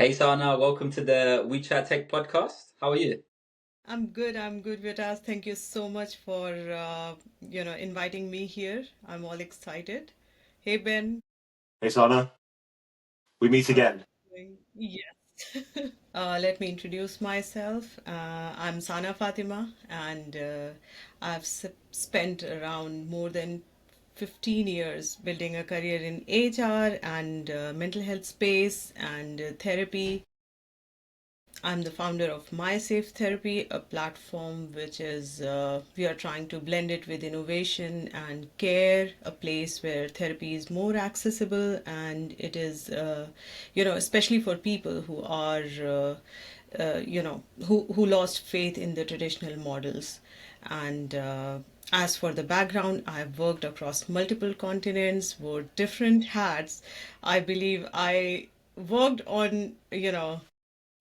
Hey Sana, welcome to the WeChat Tech podcast. How are you? I'm good, Vitas. Thank you so much for inviting me here. I'm all excited. Hey Ben, Hey Sana, we meet how are again. you doing? Yes. Let me introduce myself. I'm Sana Fatima, and I've spent around more than 15 years building a career in HR and mental health space and therapy. I'm the founder of MySafeTherapy, a platform which is, we are trying to blend it with innovation and care, a place where therapy is more accessible and it is, especially for people who are, who lost faith in the traditional models. And as for the background, I've worked across multiple continents, wore different hats. I believe I worked on,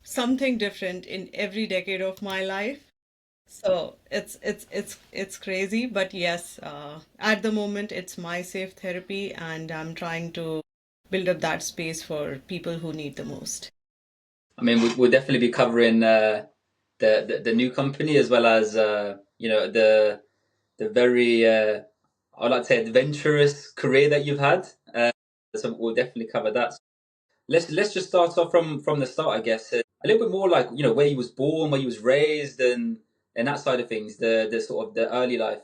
something different in every decade of my life. So it's crazy, but yes, at the moment it's my safe therapy, and I'm trying to build up that space for people who need the most. I mean, we'll definitely be covering the new company as well as the very I'd like to say adventurous career that you've had. So we'll definitely cover that. Let's just start off from the start, I guess. A little bit more like where you was born, where you was raised, and that side of things. The sort of the early life.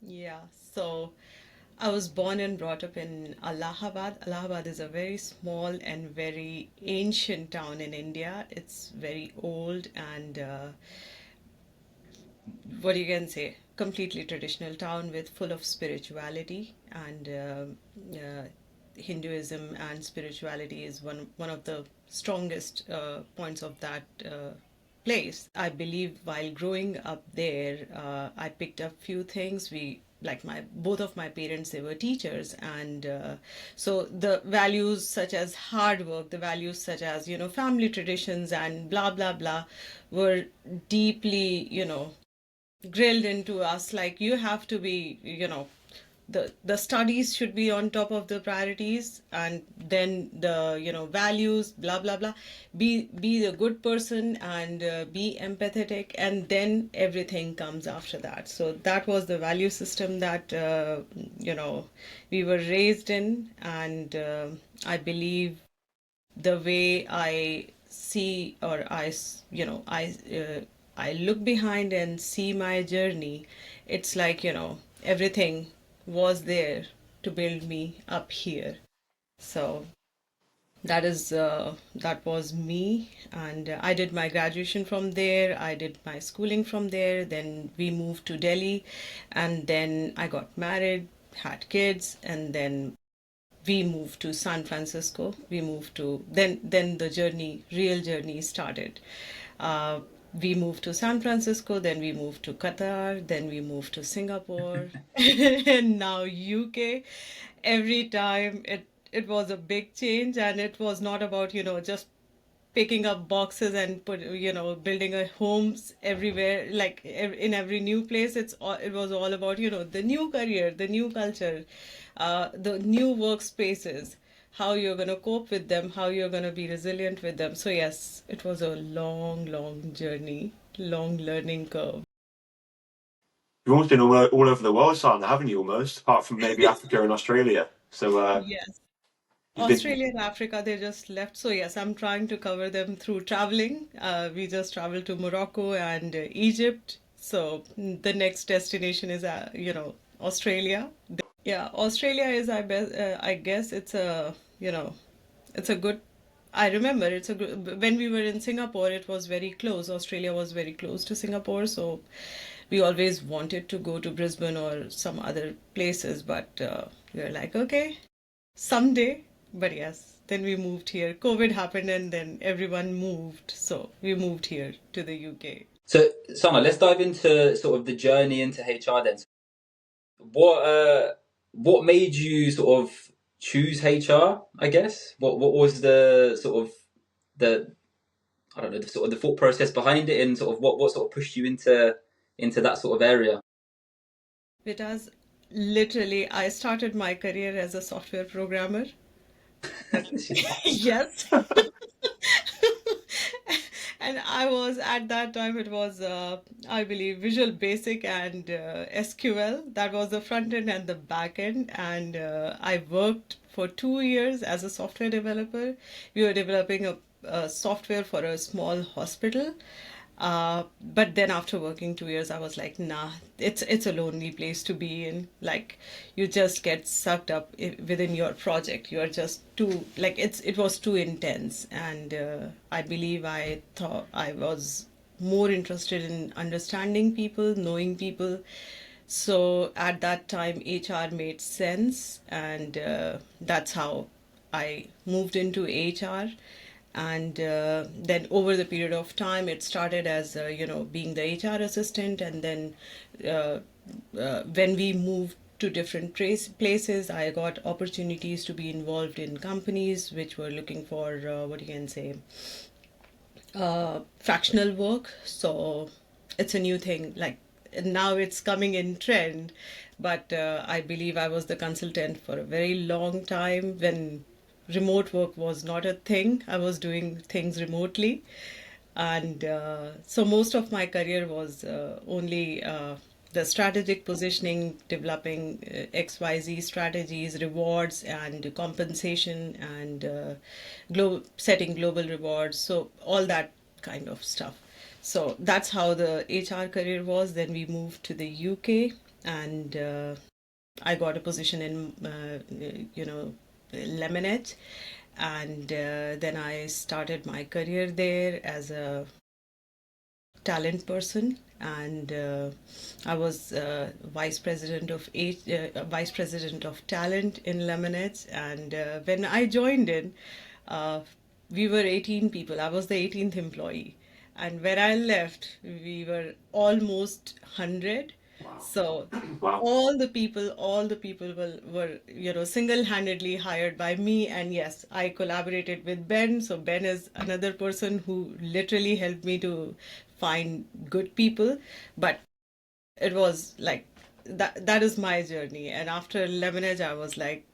Yeah, so I was born and brought up in Allahabad. Allahabad is a very small and very ancient town in India. It's very old and what you can say, completely traditional town with full of spirituality and Hinduism and spirituality is one of the strongest points of that place. I believe while growing up there, I picked up few things. We like my both of my parents, they were teachers, and so the values such as hard work, the values such as family traditions and blah blah blah were deeply drilled into us, like you have to be, the studies should be on top of the priorities, and then the values, blah blah blah, be the good person and be empathetic, and then everything comes after that. So that was the value system that we were raised in, and I believe the way I see, or I look behind and see my journey, it's like, everything was there to build me up here. So that was me, and I did my graduation from there. I did my schooling from there. Then we moved to Delhi, and then I got married, had kids, and then we moved to San Francisco. We moved to then the journey, real journey started. Uh, we moved to San Francisco, then we moved to Qatar, then we moved to Singapore, and now UK. Every time it was a big change, and it was not about just picking up boxes and building a homes everywhere, like in every new place. It was all about the new career, the new culture, the new workspaces, how you're going to cope with them, how you're going to be resilient with them. So yes, it was a long journey, long learning curve. You've almost been all over the world, Sana, haven't you? Almost, apart from maybe Africa and Australia. So Yes. you've been. Australia and Africa, they just left. So yes, I'm trying to cover them through traveling. We just traveled to Morocco and Egypt. So the next destination is, Australia. Yeah, Australia is, I guess it's a good. I remember it's a good. When we were in Singapore, it was very close. Australia was very close to Singapore, so we always wanted to go to Brisbane or some other places, but we were like, okay, someday. But yes, then we moved here. COVID happened, and then everyone moved, so we moved here to the UK. So Sana, let's dive into sort of the journey into HR then. What what made you sort of choose HR, I guess? What was the sort of the I don't know, the sort of the thought process behind it, and sort of what sort of pushed you into that sort of area? Because literally, I started my career as a software programmer. Yes. at that time, it was, I believe, Visual Basic and SQL. That was the front end and the back end. And I worked for 2 years as a software developer. We were developing a software for a small hospital. But then after working 2 years, I was like, nah, it's a lonely place to be in. Like, you just get sucked up within your project. You are just too like it was too intense, and I believe I thought I was more interested in understanding people, knowing people. So at that time, HR made sense, and that's how I moved into HR. And then over the period of time, it started as being the HR assistant, and then uh, when we moved to different places, I got opportunities to be involved in companies which were looking for what you can say fractional work. So it's a new thing. Like now, it's coming in trend, but I believe I was the consultant for a very long time when remote work was not a thing. I was doing things remotely, and so most of my career was only the strategic positioning, developing XYZ strategies, rewards, and compensation, and setting global rewards. So all that kind of stuff. So that's how the HR career was. Then we moved to the UK, and I got a position in, Lemonade, and then I started my career there as a talent person, and I was vice president of talent in Lemonade. And when I joined in, uh, we were 18 people. I was the 18th employee, and when I left, we were almost 100. Wow. So Wow. all the people were single-handedly hired by me. And yes, I collaborated with Ben. So Ben is another person who literally helped me to find good people. But it was like that is my journey. And after Lemonade, I was like,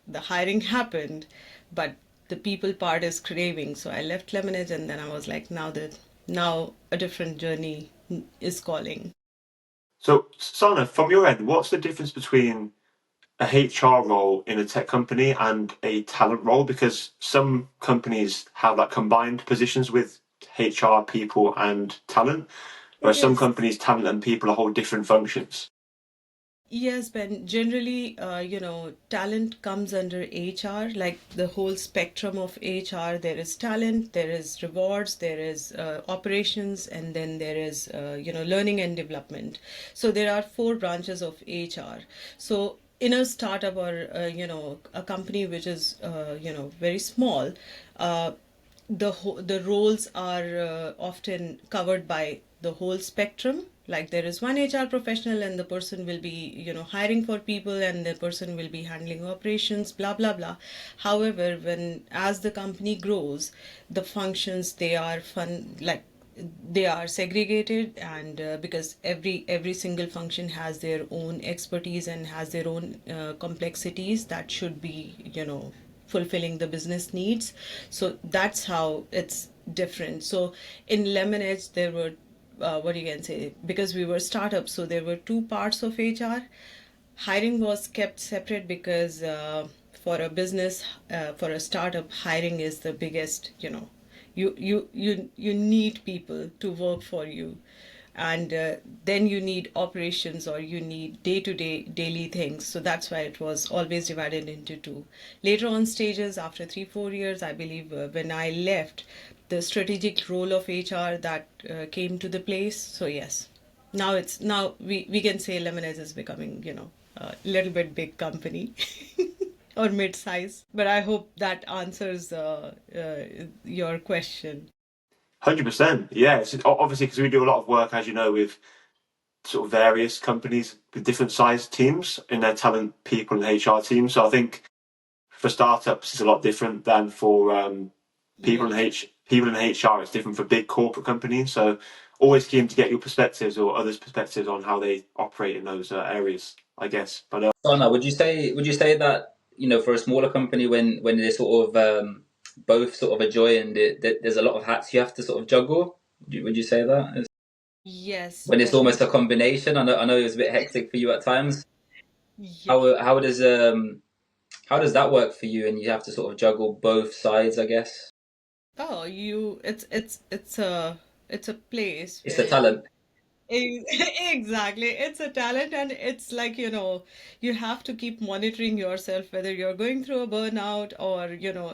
the hiring happened, but the people part is craving. So I left Lemonade, and then I was like, now a different journey is calling. So, Sana, from your end, what's the difference between a HR role in a tech company and a talent role? Because some companies have like combined positions with HR people and talent, whereas some Yes. companies, talent and people are whole different functions. Yes, Ben. Generally, talent comes under HR, like the whole spectrum of HR. There is talent, there is rewards, there is operations, and then there is, learning and development. So there are four branches of HR. So in a startup or, a company which is, very small, uh, the roles are often covered by the whole spectrum. Like there is one HR professional, and the person will be hiring for people, and the person will be handling operations, blah blah blah. However, when as the company grows, the functions, they are fun like they are segregated. And because every single function has their own expertise and has their own complexities that should be fulfilling the business needs. So that's how it's different. So in Lemonade, there were what you can say, because we were startups, so there were two parts of HR. Hiring was kept separate because for a business, for a startup, hiring is the biggest. You need people to work for you, and then you need operations, or you need day-to-day daily things. So that's why it was always divided into two. Later on stages, after 3-4 years, I believe, when I left, the strategic role of HR that came to the place. So yes, now we can say Lemonade is becoming a little bit big company. Or mid-size. But I hope that answers your question. 100%. Yeah, it's obviously because we do a lot of work, as you know, with sort of various companies with different sized teams in their talent, people, and HR teams. So I think for startups, it's a lot different than for people Yeah. in people in HR. It's different for big corporate companies. So always keen to get your perspectives or others' perspectives on how they operate in those areas, I guess. But Sana, would you say that for a smaller company when they're sort of both sort of a joy and there's a lot of hats you have to sort of juggle? Would you say that? Yes, When it's almost a definitely. combination. I know it was a bit hectic for you at times. Yeah. How does that work for you? And you have to sort of juggle both sides, I guess. Oh, it's a place It's a where talent. exactly. It's a talent, and it's like, you have to keep monitoring yourself whether you're going through a burnout or,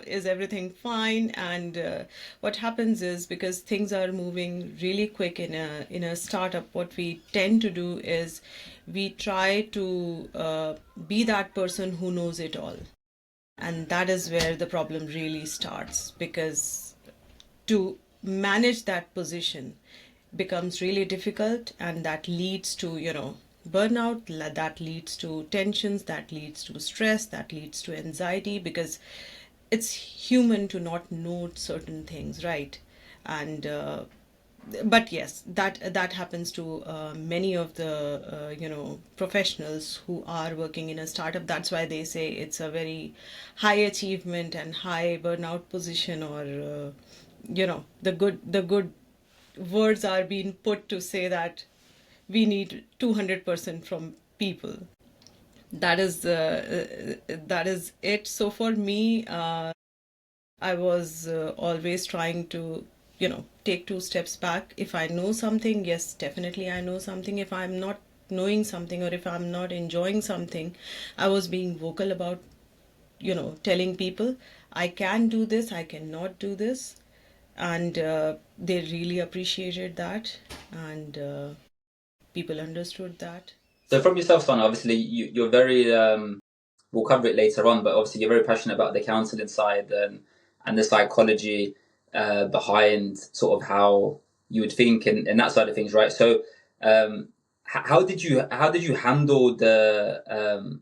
is everything fine? And what happens is, because things are moving really quick in a startup, what we tend to do is we try to be that person who knows it all. And that is where the problem really starts, because to manage that position becomes really difficult, and that leads to burnout, that leads to tensions, that leads to stress, that leads to anxiety, because it's human to not know certain things, right? And but yes, that happens to many of the professionals who are working in a startup. That's why they say it's a very high achievement and high burnout position, or the good words are being put to say that we need 200% from people. That is it. So for me, I was always trying to, take two steps back. If I know something, yes, definitely I know something. If I'm not knowing something, or if I'm not enjoying something, I was being vocal about, telling people I can do this, I cannot do this. And they really appreciated that. And people understood that. So So, from yourself, Sana, obviously you're very we'll cover it later on, but obviously you're very passionate about the counselling side and the psychology behind sort of how you would think and that side of things, right? So how did you handle the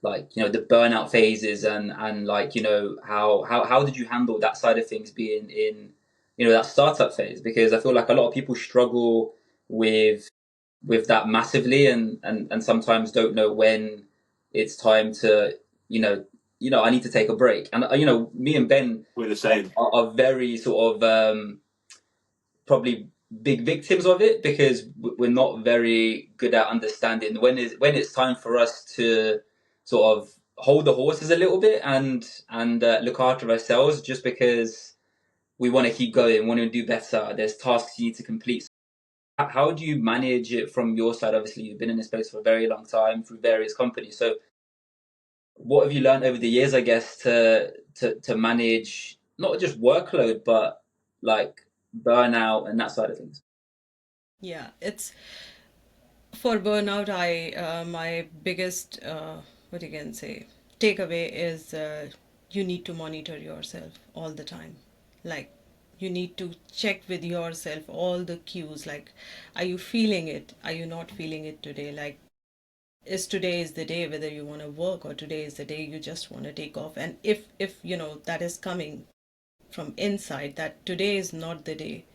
like the burnout phases and like how did you handle that side of things being in that startup phase? Because I feel like a lot of people struggle with that massively and sometimes don't know when it's time to you know I need to take a break. And me and Ben We're the same. are very sort of probably big victims of it because we're not very good at understanding when it's time for us to sort of hold the horses a little bit and look after ourselves, just because we want to keep going, want to do better. There's tasks you need to complete. How do you manage it from your side? Obviously, you've been in this space for a very long time through various companies. So, what have you learned over the years, I guess, to manage not just workload, but like burnout and that side of things? yeah, it's for burnout. My biggest, what you can say, takeaway is you need to monitor yourself all the time. Like, you need to check with yourself all the cues. Like, are you feeling it? Are you not feeling it today? Like, is today is the day whether you want to work, or today is the day you just want to take off? And if that is coming from inside, that today is not the day,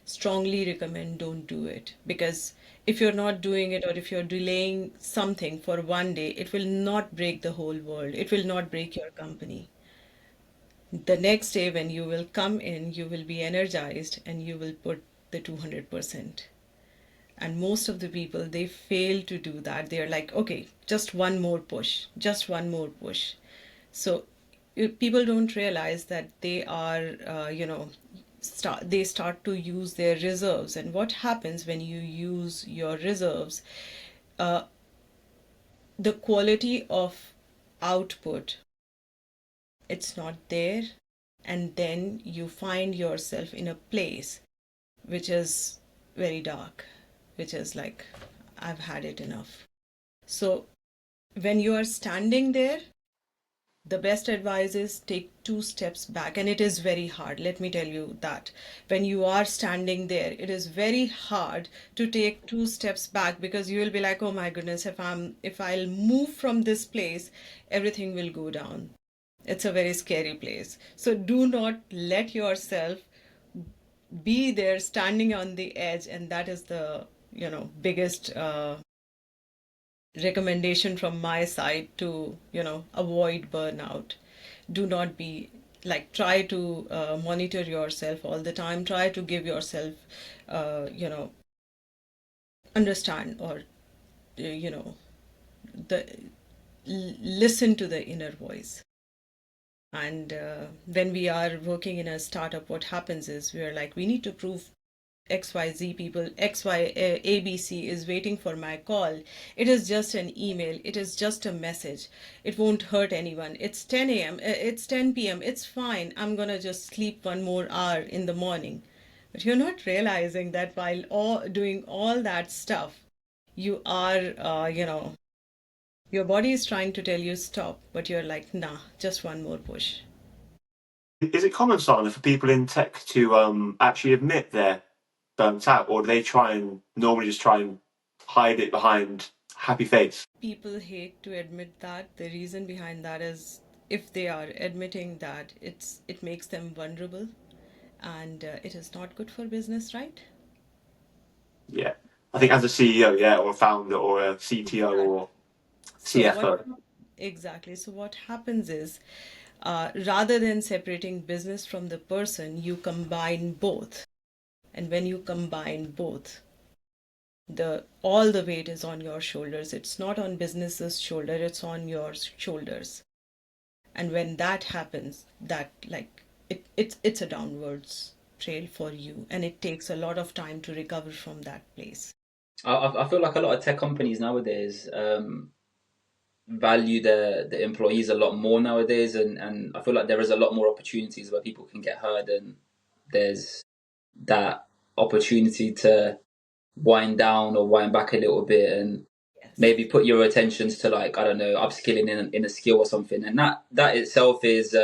strongly recommend don't do it. Because if you're not doing it, or if you're delaying something for one day, it will not break the whole world, it will not break your company. The next day when you will come in, you will be energized and you will put the 200%. And most of the people, they fail to do that. They're like, okay, just one more push, just one more push. So people don't realize that they are they start to use their reserves. And what happens when you use your reserves, uh, the quality of output, it's not there. And then you find yourself in a place which is very dark, which is like, I've had it enough. So when you are standing there, the best advice is take two steps back. And it is very hard, let me tell you that. When you are standing there, it is very hard to take two steps back, because you will be like, oh my goodness, if I'll move from this place, everything will go down. It's a very scary place. So do not let yourself be there standing on the edge. And that is the biggest recommendation from my side to avoid burnout. Do not be like try to monitor yourself all the time, try to give yourself you know, understand, or you know, the listen to the inner voice. And when we are working in a startup, what happens is we are like, we need to prove XYZ people, ABC is waiting for my call. It is just an email, it is just a message, it won't hurt anyone. It's 10 a.m., it's 10 p.m., it's fine. I'm gonna just sleep one more hour in the morning. But you're not realizing that while doing all that stuff, you are, your body is trying to tell you stop, but you're like, nah, just one more push. Is it common, Sana, for people in tech to actually admit they're burnt out, or do they normally just try and hide it behind happy face? People hate to admit that. The reason behind that is, if they are admitting that, it makes them vulnerable, and it is not good for business, right? Yeah. I think as a CEO, yeah, or a founder or a CTO or So what CFO. exactly? So what happens is, rather than separating business from the person, you combine both. And when you combine both, the all the weight is on your shoulders. It's not on business's shoulder, it's on your shoulders. And when that happens, that like it's a downwards trail for you, and it takes a lot of time to recover from that place. I feel like a lot of tech companies nowadays value the employees a lot more nowadays, and I feel like there is a lot more opportunities where people can get heard, and there's that opportunity to wind down or wind back a little bit and Yes. maybe put your attentions to, like, I don't know, upskilling in a skill or something, and that itself is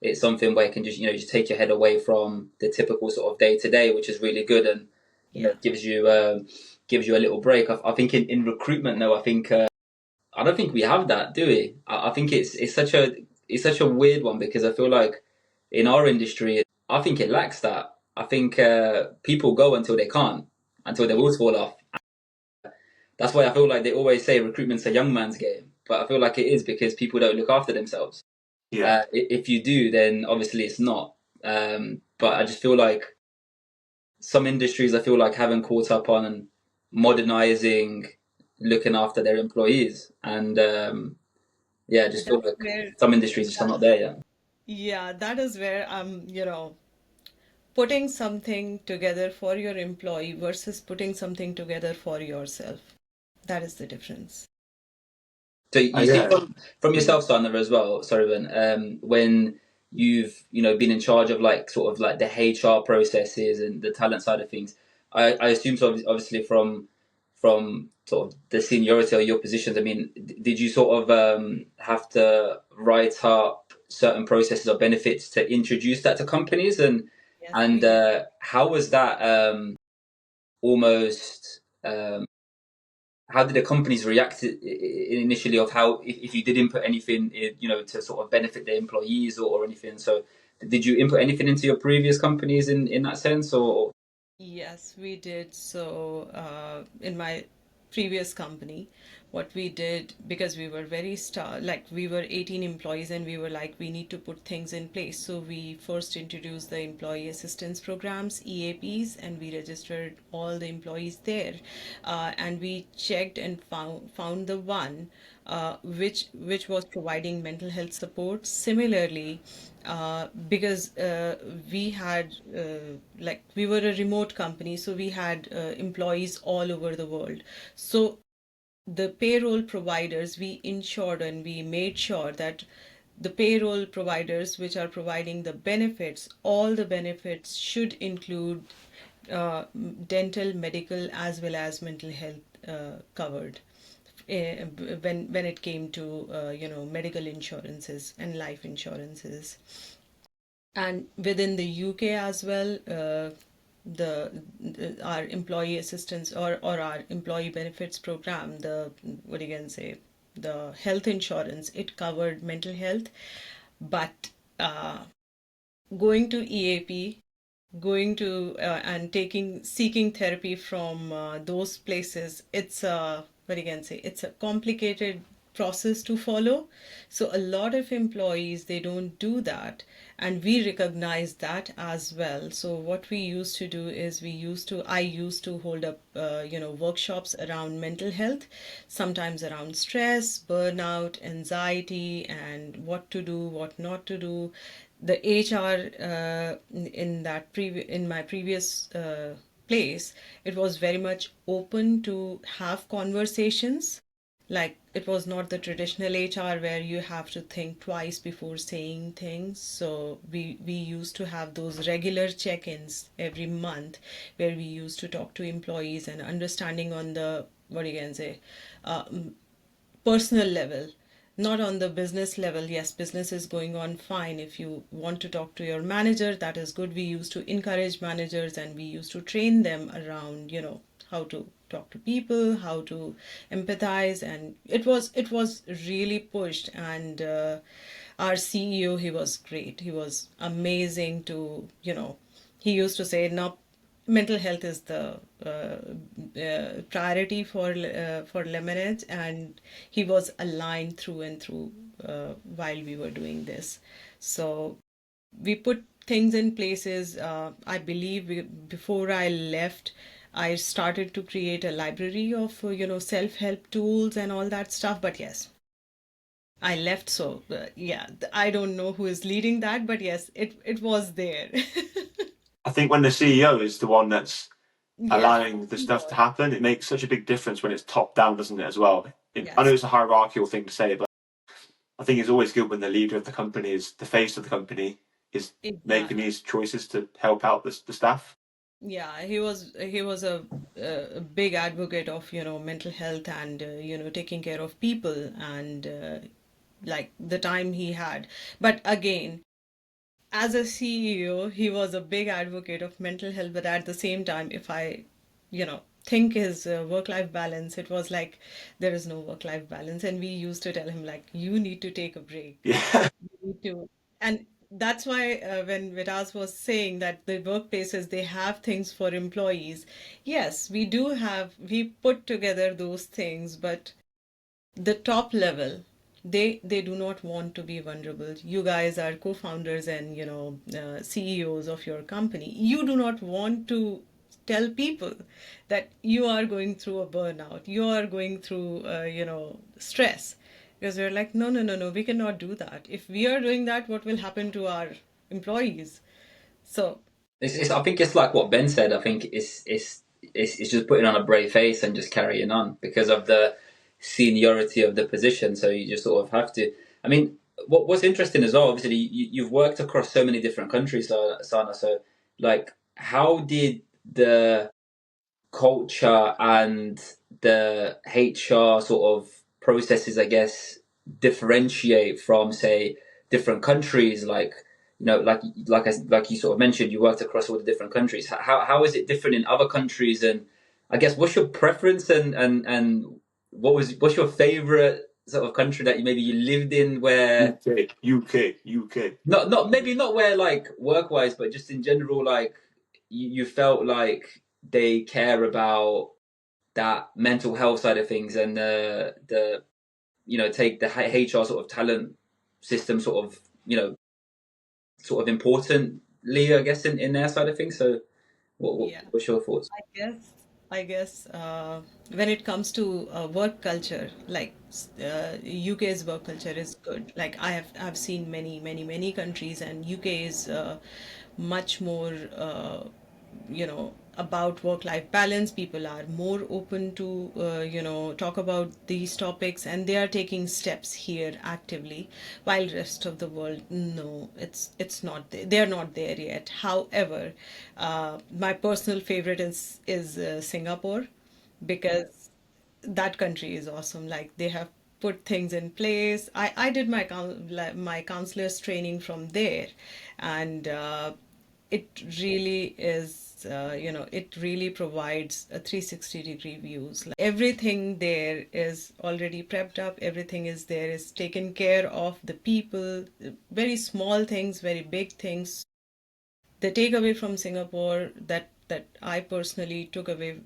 it's something where you can just, just take your head away from the typical sort of day to day, which is really good, and Yeah. gives you a little break. I think in recruitment though, I don't think we have that, do we? I think it's such a weird one, because I feel like in our industry, I think it lacks that. I think people go until they can't, until their wheels fall off. That's why I feel like they always say recruitment's a young man's game, but I feel like it is because people don't look after themselves. Yeah. If you do, then obviously it's not. But I just feel like some industries, I feel like, haven't caught up on modernizing, looking after their employees, and yeah, I just feel That's like where some industries just are not there yet. yeah, that is where putting something together for your employee versus putting something together for yourself. That is the difference. So you see Yeah. from yourself, Sandra, as well. Sorry, when you've been in charge of, like, sort of like the HR processes and the talent side of things, I assume, so obviously from sort of the seniority of your positions. I mean, did you sort of have to write up certain processes or benefits to introduce that to companies, Yes, and we did. how was that almost? How did the companies react initially, of how, if you did input anything, to sort of benefit the employees, or anything? So did you input anything into your previous companies in that sense, or? Yes, we did. So, in my previous company, what we did, because we were like we were 18 employees, and we were like, we need to put things in place. So we first introduced the employee assistance programs, EAPs, and we registered all the employees there. And we checked and found the one which was providing mental health support. Similarly, because we had like we were a remote company, so we had employees all over the world. So the payroll providers, we ensured and we made sure that the payroll providers which are providing the benefits, all the benefits should include uh, dental, medical, as well as mental health covered, when it came to medical insurances and life insurances. And within the UK as well, our employee assistance, or our employee benefits program, the what you can say, the health insurance, it covered mental health. But going to EAP, going to and taking seeking therapy from those places, it's a what you can say, it's a complicated process to follow. So a lot of employees, they don't do that, and we recognize that as well. So what we used to do is I used to hold up workshops around mental health, sometimes around stress, burnout, anxiety, and what to do, what not to do. The HR in my previous place, it was very much open to have conversations. Like, it was not the traditional HR where you have to think twice before saying things. So we used to have those regular check-ins every month, where we used to talk to employees and understanding on the, what you can say, uh, personal level, not on the business level. Yes, business is going on fine. If you want to talk to your manager, that is good. We used to encourage managers and we used to train them around, how to talk to people, how to empathize, and it was really pushed. And our CEO, he was great. He was amazing to, he used to say, no, mental health is the priority for Lemonade, and he was aligned through and through while we were doing this. So we put things in places. I believe before I left, I started to create a library of self-help tools and all that stuff. But yes, I left, so yeah, I don't know who is leading that, but yes, it was there. I think when the CEO is the one that's Yes, allowing the he stuff to was. happen, it makes such a big difference when it's top down, doesn't it, as well? I know Yes, it's a hierarchical thing to say, but I think it's always good when the leader of the company is the face of the company, is making exactly. these choices to help out the staff. Yeah, he was a big advocate of, mental health and taking care of people, and like the time he had. But again, as a CEO, he was a big advocate of mental health, but at the same time, if I, think his work-life balance, it was like there is no work-life balance, and we used to tell him like, you need to take a break. Yeah. Me too. And that's why when Vitas was saying that the workplaces, they have things for employees. Yes, we put together those things, but the top level, they do not want to be vulnerable. You guys are co-founders and CEOs of your company. You do not want to tell people that you are going through a burnout, you are going through stress, because we're like, no, no, no, no, we cannot do that. If we are doing that, what will happen to our employees? So I think it's like what Ben said. I think it's just putting on a brave face and just carrying on because of the seniority of the position. So you just sort of have to. I mean, what's interesting as well. Obviously, you've worked across so many different countries, Sana. So, like, how did the culture and the HR sort of processes, I guess, differentiate from, say, different countries? Like, like you sort of mentioned, you worked across all the different countries. How is it different in other countries? And I guess what's your preference and what's your favorite sort of country that maybe you lived in where UK. not maybe not where like work wise, but just in general, like you felt like they care about that mental health side of things and the take the HR sort of talent system sort of sort of importantly, I guess, in their side of things. So yeah, what's your thoughts? I guess when it comes to work culture, like UK's work culture is good. Like I've seen many countries, and UK is much more about work-life balance. People are more open to talk about these topics, and they are taking steps here actively, while rest of the world, no, it's not there. They're not there yet. However, my personal favorite is Singapore, because that country is awesome. Like, they have put things in place. I did my counselor's training from there, and it really is, it really provides a 360-degree views. Like, everything there is already prepped up. Everything is there, is taken care of. The people, very small things, very big things. The takeaway from Singapore that I personally took away,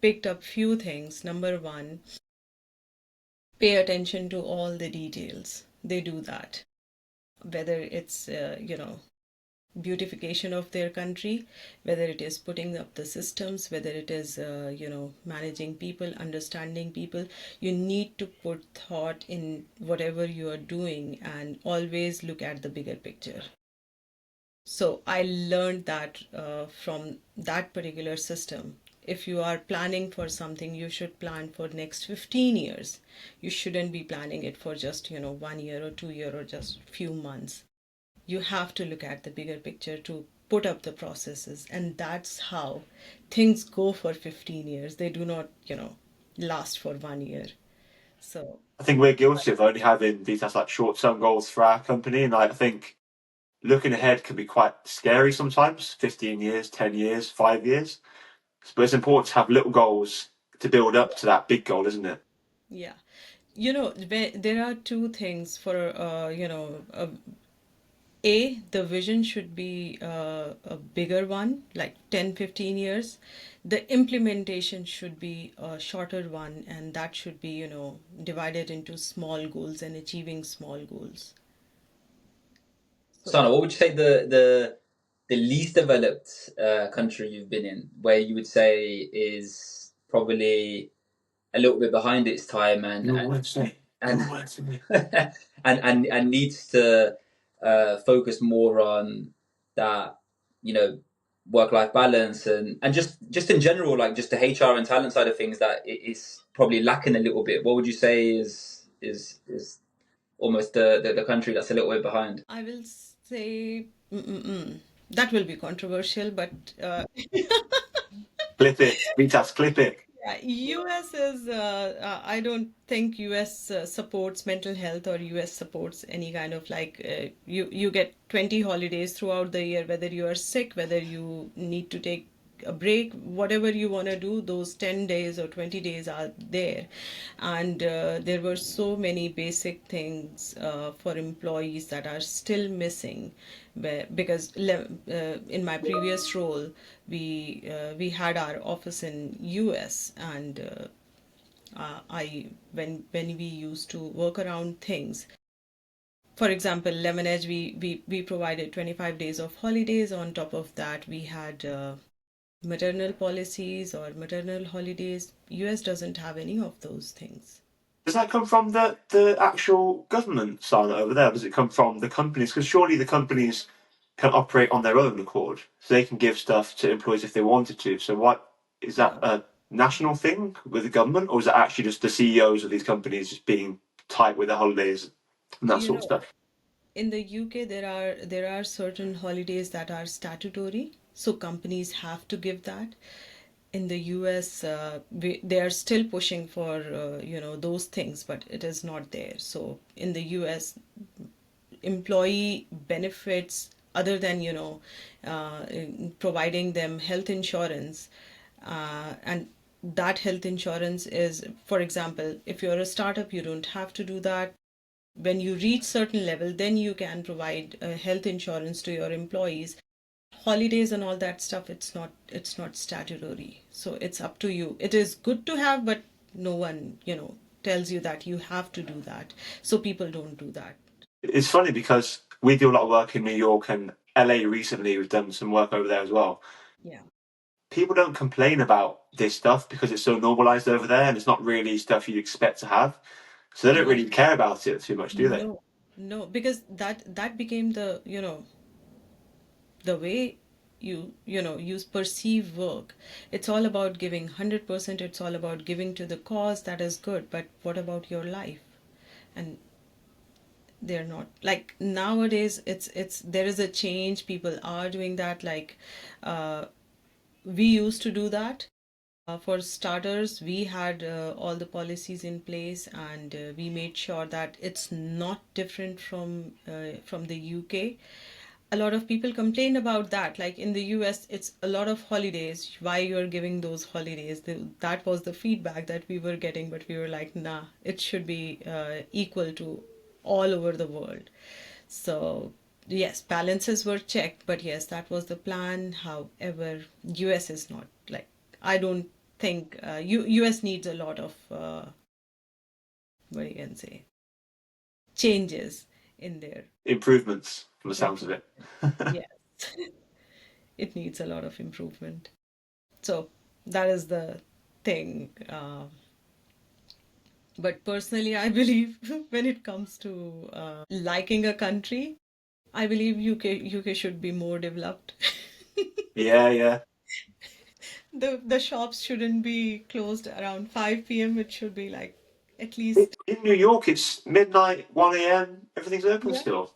picked up few things. Number one, pay attention to all the details. They do that. whether it's beautification of their country, whether it is putting up the systems, whether it is managing people, understanding people. You need to put thought in whatever you are doing and always look at the bigger picture. So I learned that from that particular system. If you are planning for something, you should plan for next 15 years. You shouldn't be planning it for just 1 year or 2 year or just few months. You have to look at the bigger picture to put up the processes, and that's how things go for 15 years. They do not last for 1 year. So I think we're guilty of only having these as like short-term goals for our company, and I think looking ahead can be quite scary sometimes. 15 years, 10 years, 5 years, but it's important to have little goals to build up to that big goal, isn't it? yeah, there are two things for the vision should be a bigger one, like 10, 15 years. The implementation should be a shorter one, and that should be divided into small goals and achieving small goals. So Sana, what would you say the least developed country you've been in, where you would say is probably a little bit behind its time Your words say. and Your words say. and needs to focus more on that, work life balance and just in general, like just the HR and talent side of things that it is probably lacking a little bit. What would you say is almost the country that's a little bit behind? I will say that will be controversial, but Clip it. Vitas, clip it. US is, I don't think US supports mental health, or US supports any kind of like, you get 20 holidays throughout the year, whether you are sick, whether you need to take a break, whatever you want to do, those 10 days or 20 days are there. And there were so many basic things for employees that are still missing, because in my previous role, we had our office in US, and I when we used to work around things, for example, Lemon Edge, we provided 25 days of holidays. On top of that, we had maternal policies or maternal holidays. US doesn't have any of those things. Does that come from the actual government, Sana, over there? Does it come from the companies? Because surely the companies can operate on their own accord, so they can give stuff to employees if they wanted to. So what is that No. a national thing with the government, or is it actually just the CEOs of these companies just being tight with their holidays and that You sort of know, stuff? in the UK, there are certain holidays that are statutory, so companies have to give that. In the US, they are still pushing for those things, but it is not there. So in the US, employee benefits, other than uh, providing them health insurance, and that health insurance is, for example, if you're a startup, you don't have to do that. When you reach certain level, then you can provide health insurance to your employees. Holidays and all that stuff, it's not statutory, so it's up to you. It is good to have, but no one tells you that you have to do that, so people don't do that. It's funny because we do a lot of work in New York and LA recently. We've done some work over there as well. Yeah. People don't complain about this stuff because it's so normalized over there and it's not really stuff you'd expect to have. So they don't Yeah. really care about it too much, do they? No, no, because that became the way you perceive work. It's all about giving 100%. It's all about giving to the cause. That is good, but what about your life? And they're not, like, nowadays, it's there is a change. People are doing that, like, uh, we used to do that. For starters, we had all the policies in place, and we made sure that it's not different from the UK. A lot of people complain about that. Like in the US, it's a lot of holidays. Why you're giving those holidays? That was the feedback that we were getting, but we were like, nah, it should be equal to all over the world. So yes, balances were checked, but yes, that was the plan. However, US is not like, I don't think US needs a lot of what you can say, changes in there. Improvements from the sounds of Improvement. it. Yes. It needs a lot of improvement. So that is the thing. But personally, I believe when it comes to liking a country, I believe UK should be more developed. Yeah, yeah. The shops shouldn't be closed around 5 p.m. It should be like at In least. New York, it's midnight, 1 a.m. Everything's open Yeah, still.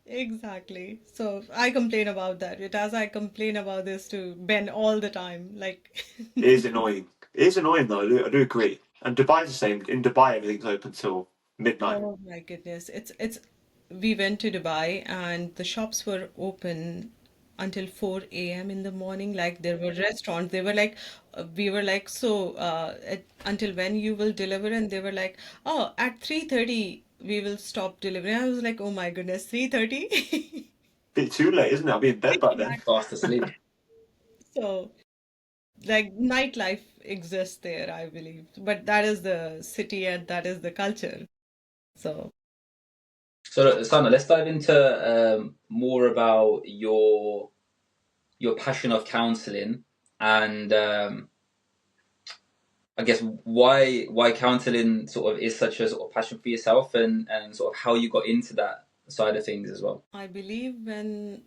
exactly. So I complain about that. It as I complain about this to Ben all the time. Like, It is annoying. It is annoying though. I do agree. And Dubai's the same. In Dubai, everything's open till midnight. oh my goodness. It's we went to Dubai and the shops were open until 4 a.m. in the morning. Like there were restaurants. They were like, we were like, so until when you will deliver? And they were like, oh, at 3:30 we will stop delivering. I was like, oh my goodness, 3:30? Bit too late, isn't it? I'll be in bed by then. Fast asleep. So like nightlife exists there, I believe. But that is the city and that is the culture. So So, Sana, let's dive into more about your passion of counselling and I guess why counselling sort of is such a sort of passion for yourself and sort of how you got into that side of things as well. I believe when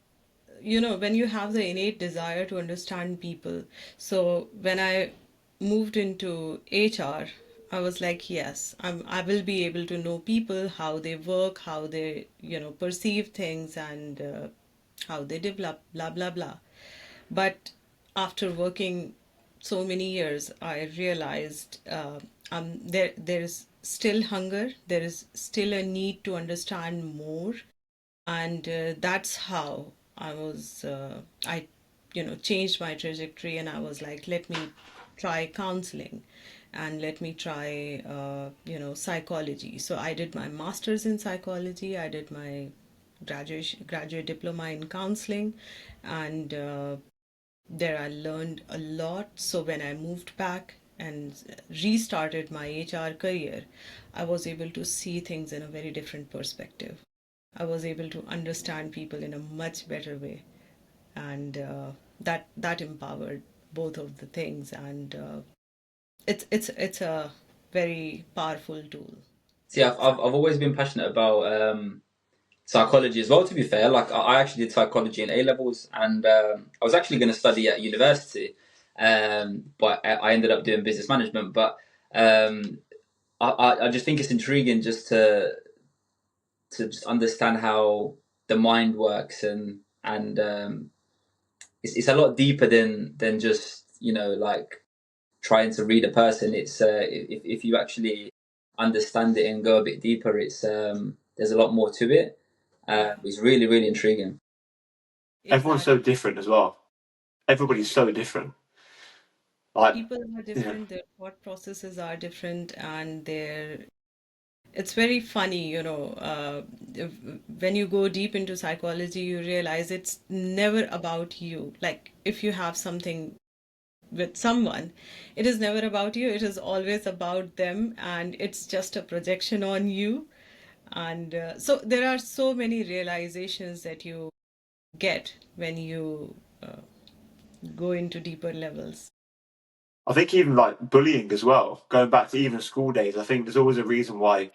you have the innate desire to understand people. So when I moved into HR, I was like, yes, I will be able to know people, how they work, how they, perceive things, and how they develop, blah, blah, blah. But after working so many years, I realized there is still hunger, there is still a need to understand more, and that's how I changed my trajectory, and I was like, let me try counseling and let me try psychology. So I did my master's in psychology, I did my graduate diploma in counseling, and there I learned a lot. So when I moved back and restarted my HR career, I was able to see things in a very different perspective. I was able to understand people in a much better way, and that empowered both of the things, and it's a very powerful tool. See, I've always been passionate about psychology as well. To be fair, like I actually did psychology in A levels, and I was actually going to study at university, but I ended up doing business management. But um, I just think it's intriguing just to just understand how the mind works and it's a lot deeper than just like trying to read a person. It's if you actually understand it and go a bit deeper, it's there's a lot more to it. Yeah, It's really really intriguing. Everyone's so exactly. different as well. Everybody's so different. Like, People are yeah, different, their thought processes are different, and it's very funny, when you go deep into psychology, you realize it's never about you. Like if you have something with someone, it is never about you, it is always about them, and it's just a projection on you. And so there are so many realizations that you get when you go into deeper levels. I think even like bullying as well. Going back to even school days, I think there's always a reason why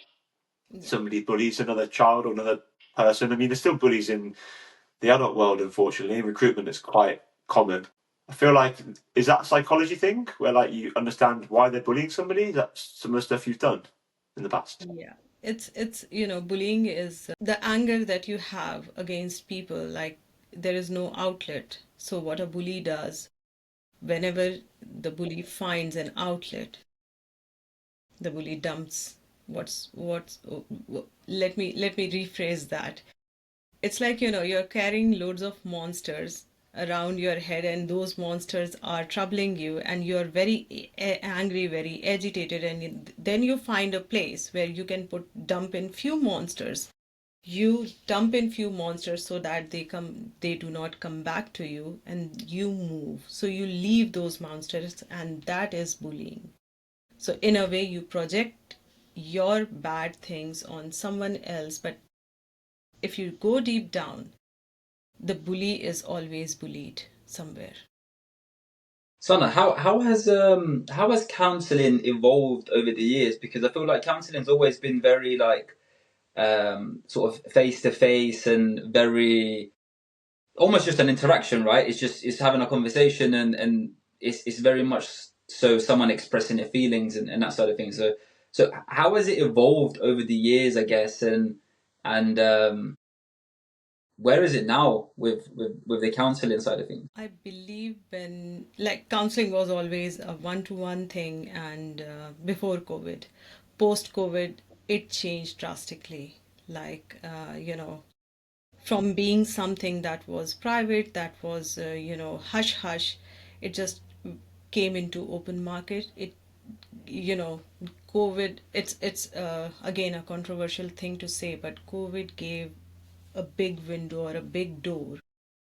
Yeah. somebody bullies another child or another person. I mean, there's still bullies in the adult world, unfortunately. In recruitment, it's quite common. I feel like, is that a psychology thing where like you understand why they're bullying somebody? That's some of the stuff you've done in the past. Yeah, it's bullying is the anger that you have against people, like there is no outlet. So what a bully does, whenever the bully finds an outlet, the bully dumps let me rephrase that. It's like, you're carrying loads of monsters around your head, and those monsters are troubling you, and you're very angry, very agitated, and then you find a place where you can dump in few monsters. You dump in few monsters so that they do not come back to you, and you move. So you leave those monsters, and that is bullying. So in a way, you project your bad things on someone else, but if you go deep down, the bully is always bullied somewhere. Sana, how has counselling evolved over the years? Because I feel like counselling's always been very like sort of face to face and very almost just an interaction, right? It's having a conversation and it's very much so someone expressing their feelings and that sort of thing. So how has it evolved over the years, I guess, and where is it now with the counselling side of things? I believe when, like, counseling was always a one-to-one thing, and before COVID, post-COVID, it changed drastically. Like, from being something that was private, that was, hush hush, it just came into open market. It, you know, COVID, it's again a controversial thing to say, but COVID gave a big window or a big door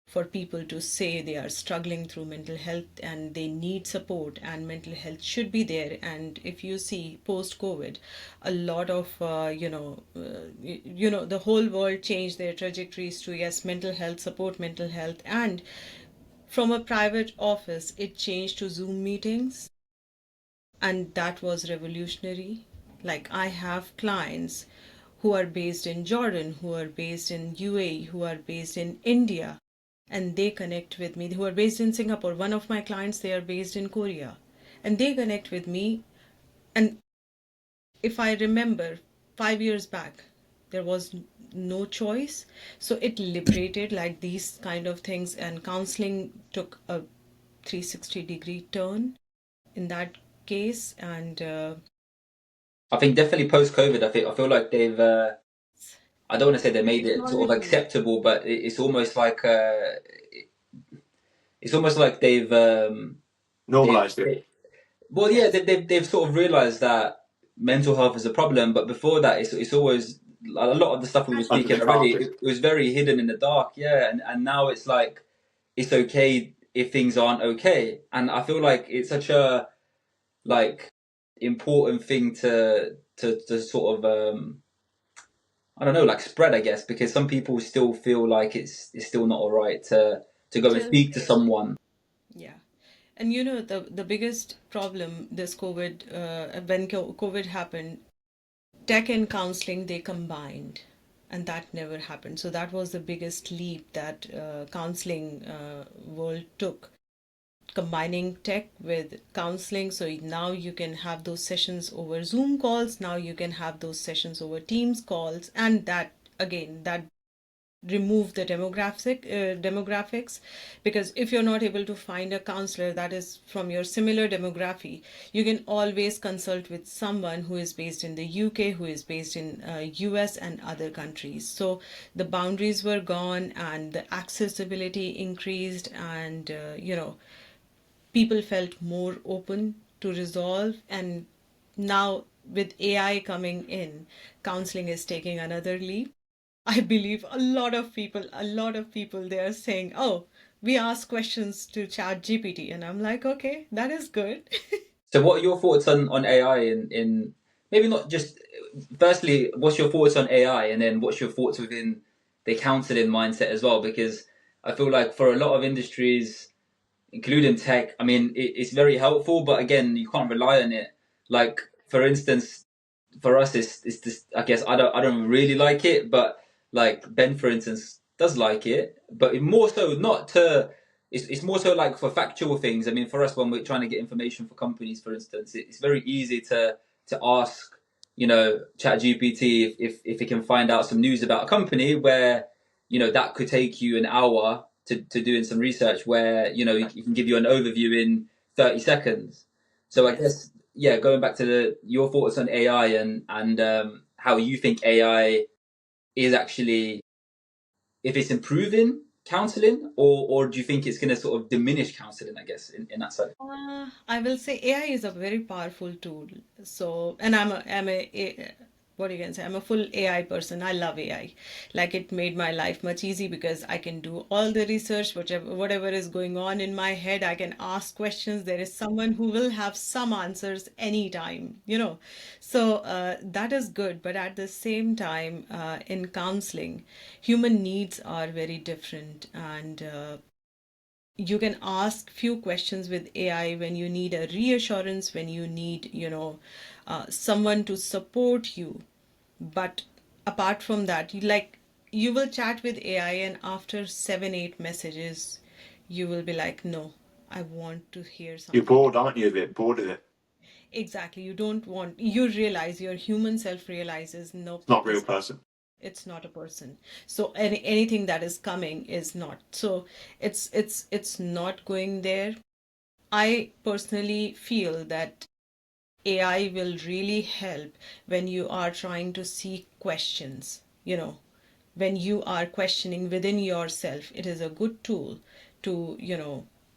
for people to say they are struggling through mental health and they need support, and mental health should be there. And if you see post COVID, a lot of the whole world changed their trajectories to, yes, mental health, support mental health. And from a private office, it changed to Zoom meetings, and that was revolutionary. Like, I have clients who are based in Jordan, who are based in UAE, who are based in India, and they connect with me, who are based in Singapore. One of my clients, they are based in Korea, and they connect with me. And if I remember 5 years back, there was no choice. So it liberated, like, these kind of things, and counseling took a 360-degree turn in that case. And I think definitely post COVID, I feel like they've I don't want to say they made it sort of acceptable, but it's almost like they've Normalized it. well, yeah, they've sort of realized that mental health is a problem, but before that, it's always a lot of the stuff we were Under the speaking already. carpet. It was very hidden in the dark, yeah, and now it's like it's okay if things aren't okay, and I feel like it's such a like important thing to sort of I don't know, like spread, I guess, because some people still feel like it's still not all right to go and till speak to someone. yeah. And the biggest problem this COVID, when COVID happened, tech and counseling, they combined, and that never happened. So that was the biggest leap that counseling world took, combining tech with counseling. So now you can have those sessions over Zoom calls. Now you can have those sessions over Teams calls, and that, again, that remove the demographics, because if you're not able to find a counselor that is from your similar demography, you can always consult with someone who is based in the UK, who is based in US and other countries. So the boundaries were gone and the accessibility increased, and people felt more open to resolve. And now, with AI coming in, counseling is taking another leap. I believe a lot of people, they are saying, "Oh, we ask questions to Chat GPT," and I'm like, "Okay, that is good." So, what are your thoughts on AI in maybe not just firstly, what's your thoughts on AI, and then what's your thoughts within the counseling mindset as well? Because I feel like for a lot of industries, including tech, I mean, it's very helpful, but again, you can't rely on it. Like, for instance, for us, it's just, I guess I don't really like it, but like Ben, for instance, does like it, but more so not to. It's more so like for factual things. I mean, for us, when we're trying to get information for companies, for instance, it's very easy to ask, ChatGPT if it can find out some news about a company where that could take you an hour to doing some research where it can give you an overview in 30 seconds. So I Yes. guess, yeah, going back to your thoughts on AI and how you think AI is actually, if it's improving counseling, or do you think it's going to sort of diminish counseling, I guess, in that side? I will say AI is a very powerful tool. So, and I'm a what you can say, I'm a full AI person. I love AI. Like, it made my life much easy because I can do all the research, whatever is going on in my head, I can ask questions. There is someone who will have some answers anytime, you know. So that is good. But at the same time, in counseling, human needs are very different, and you can ask few questions with AI when you need a reassurance, when you need, someone to support you. But apart from that, you will chat with AI, and after 7, 8 messages, you will be like, no, I want to hear You're something bored, different. aren't you? A bit bored of it. Exactly. You don't want, you realize, your human self realizes, nope, It's not a real this, person. it's not a person. So anything that is coming is not. So it's not going there. I personally feel that AI will really help when you are trying to seek questions. When you are questioning within yourself, it is a good tool to,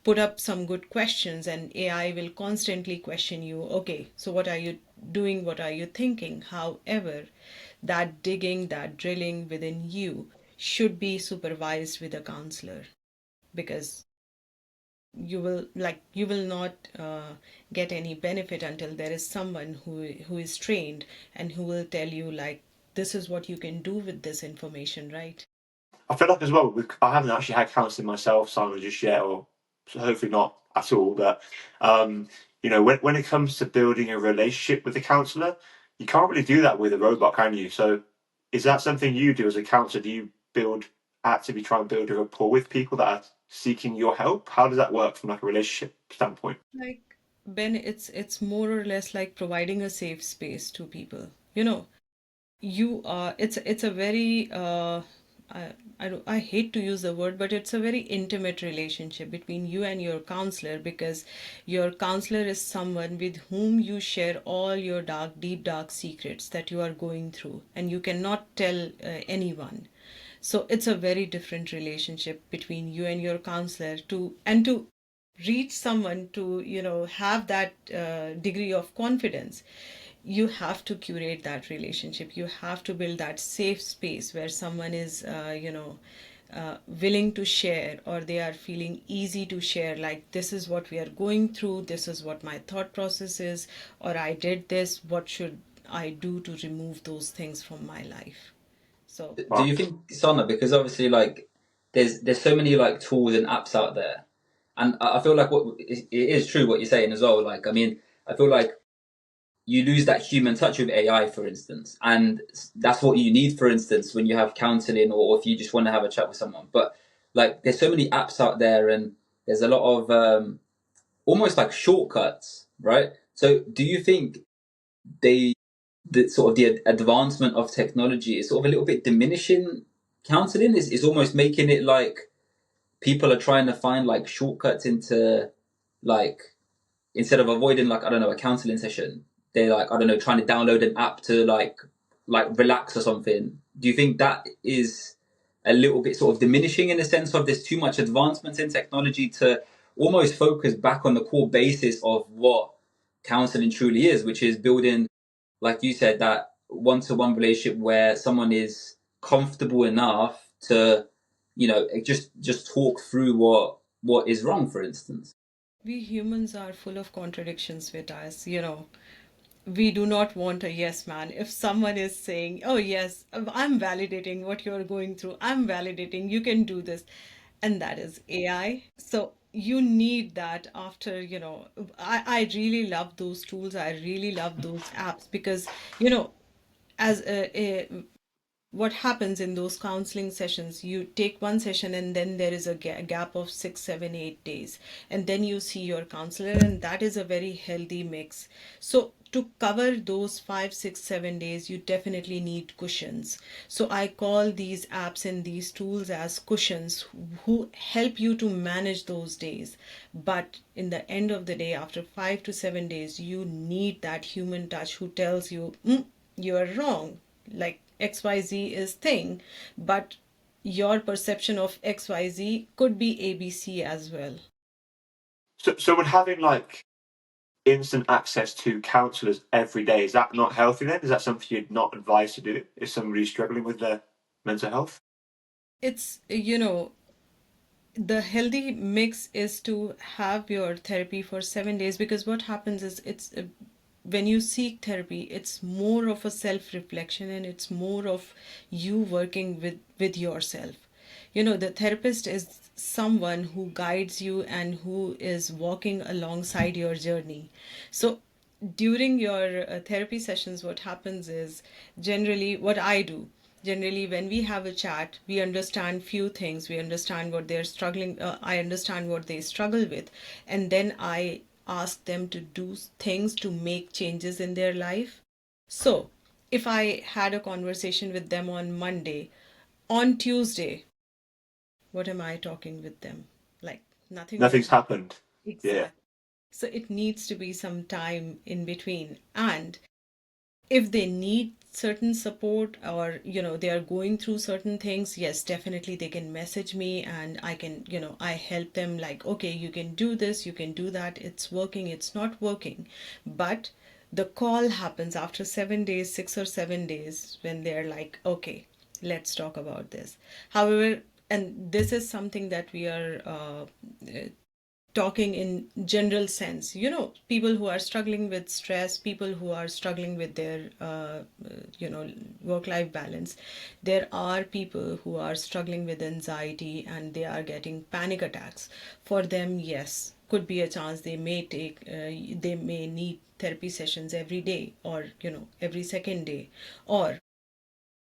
put up some good questions, and AI will constantly question you. Okay, so what are you doing? What are you thinking? However, that digging, that drilling within you should be supervised with a counselor, because you will not get any benefit until there is someone who is trained and who will tell you, like, this is what you can do with this information, right? I feel like as well, I haven't actually had counselling myself, Simon, just yet, or so hopefully not at all. But when it comes to building a relationship with a counsellor, you can't really do that with a robot, can you? So, is that something you do as a counsellor? Do you actively try and build a rapport with people that are seeking your help? How does that work from like a relationship standpoint? Like, Ben, it's more or less like providing a safe space to people. It's a very I hate to use the word, but it's a very intimate relationship between you and your counselor, because your counselor is someone with whom you share all your deep dark secrets that you are going through, and you cannot tell anyone. So it's a very different relationship between you and your counselor. To reach someone, to have that degree of confidence, you have to curate that relationship. You have to build that safe space where someone is willing to share, or they are feeling easy to share, like, this is what we are going through, this is what my thought process is, or I did this, what should I do to remove those things from my life. So Do you think, Sana, because obviously like there's so many like tools and apps out there, and I feel like it is true what you're saying as well. Like, I mean, I feel like you lose that human touch with AI, for instance, and that's what you need, for instance, when you have counseling or if you just want to have a chat with someone. But like, there's so many apps out there, and there's a lot of almost like shortcuts, right? So, do you think they the sort of the advancement of technology is sort of a little bit diminishing counseling? Is almost making it like people are trying to find like shortcuts into, like, instead of avoiding, like, I don't know, a counseling session, they're like, I don't know, trying to download an app to like relax or something. Do you think that is a little bit sort of diminishing in the sense of there's too much advancement in technology to almost focus back on the core basis of what counseling truly is, which is building, like you said, that one-to-one relationship where someone is comfortable enough to, just talk through what is wrong, for instance. we humans are full of contradictions with us. We do not want a yes man. If someone is saying, oh yes, I'm validating what you're going through, I'm validating you can do this, and that is AI. So you need that. After, I really love those tools, I really love those apps, because as what happens in those counseling sessions, you take one session and then there is a gap of 6, 7, 8 days, and then you see your counselor, and that is a very healthy mix. So to cover those 5, 6, 7 days, you definitely need cushions. So I call these apps and these tools as cushions who help you to manage those days. But in the end of the day, after 5 to 7 days, you need that human touch who tells you, you are wrong, like XYZ is thing, but your perception of XYZ could be ABC as well. So would having like instant access to counsellors every day. Is that not healthy then? Is that something you'd not advise to do if somebody's struggling with their mental health? It's, the healthy mix is to have your therapy for 7 days, because what happens is it's when you seek therapy, it's more of a self reflection, and it's more of you working with yourself. The therapist is someone who guides you and who is walking alongside your journey. So during your therapy sessions, what happens is, generally what I do, generally when we have a chat, we understand few things, we understand what they're struggling, I understand what they struggle with, and then I ask them to do things to make changes in their life. So if I had a conversation with them on Monday, on Tuesday, what am I talking with them? Like, nothing would Nothing's happen. happened. Yeah. Exactly. So it needs to be some time in between. And if they need certain support, or they are going through certain things, yes, definitely they can message me, and I can, I help them, like, okay, you can do this, you can do that, it's working, it's not working. But the call happens after 7 days, 6 or 7 days, when they're like, okay, let's talk about this. However, and this is something that we are talking in general sense, people who are struggling with stress, people who are struggling with their work life balance. There are people who are struggling with anxiety and they are getting panic attacks. For them, yes, could be a chance they may take they may need therapy sessions every day, or every second day. Or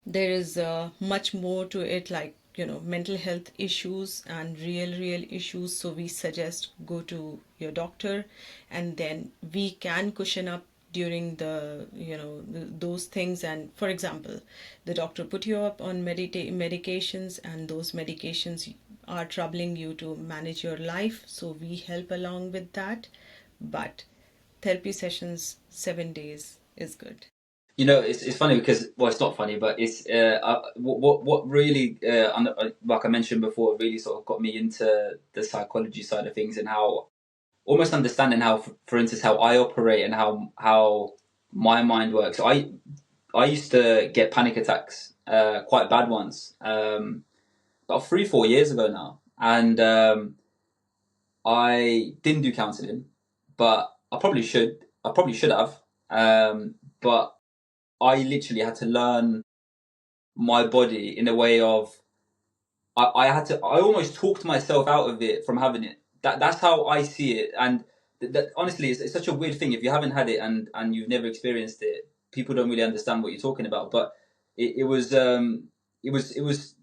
there is much more to it, like mental health issues and real issues, so we suggest go to your doctor, and then we can cushion up during the those things. And for example, the doctor put you up on medications, and those medications are troubling you to manage your life, so we help along with that. But therapy sessions 7 days is good. It's funny because, well, it's not funny, but it's what really like I mentioned before, really sort of got me into the psychology side of things, and how almost understanding how, for instance, how I operate and how my mind works. So I used to get panic attacks, quite bad ones, about 3-4 years ago now, and I didn't do counselling, but I probably should. I probably should have, but I literally had to learn my body in a way of I had to. I almost talked myself out of it from having it. That's how I see it. And that honestly, it's such a weird thing. If you haven't had it and you've never experienced it, people don't really understand what you're talking about. But it was to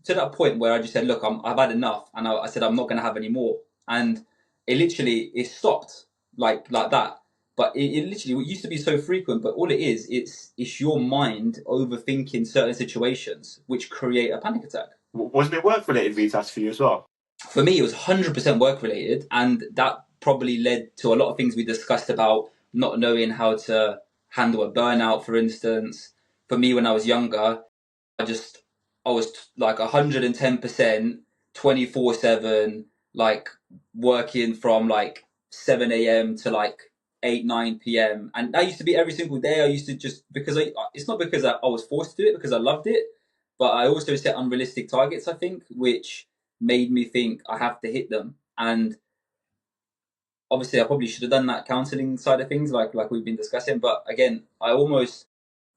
that point where I just said, look, I've had enough, and I said I'm not going to have any more. And it stopped like that. But it literally, it used to be so frequent. But all it is, it's your mind overthinking certain situations which create a panic attack. Wasn't it work related, Vitas, for you as well? For me, it was 100% work related, and that probably led to a lot of things we discussed about not knowing how to handle a burnout, for instance. For me, when I was younger, I was like 110%, 24/7, like working from like 7 a.m. to like 8, 9 p.m. And that used to be every single day. I used to just, because it's not because I was forced to do it, because I loved it, but I also set unrealistic targets, I think, which made me think I have to hit them. And obviously, I probably should have done that counseling side of things, like we've been discussing. But again, I almost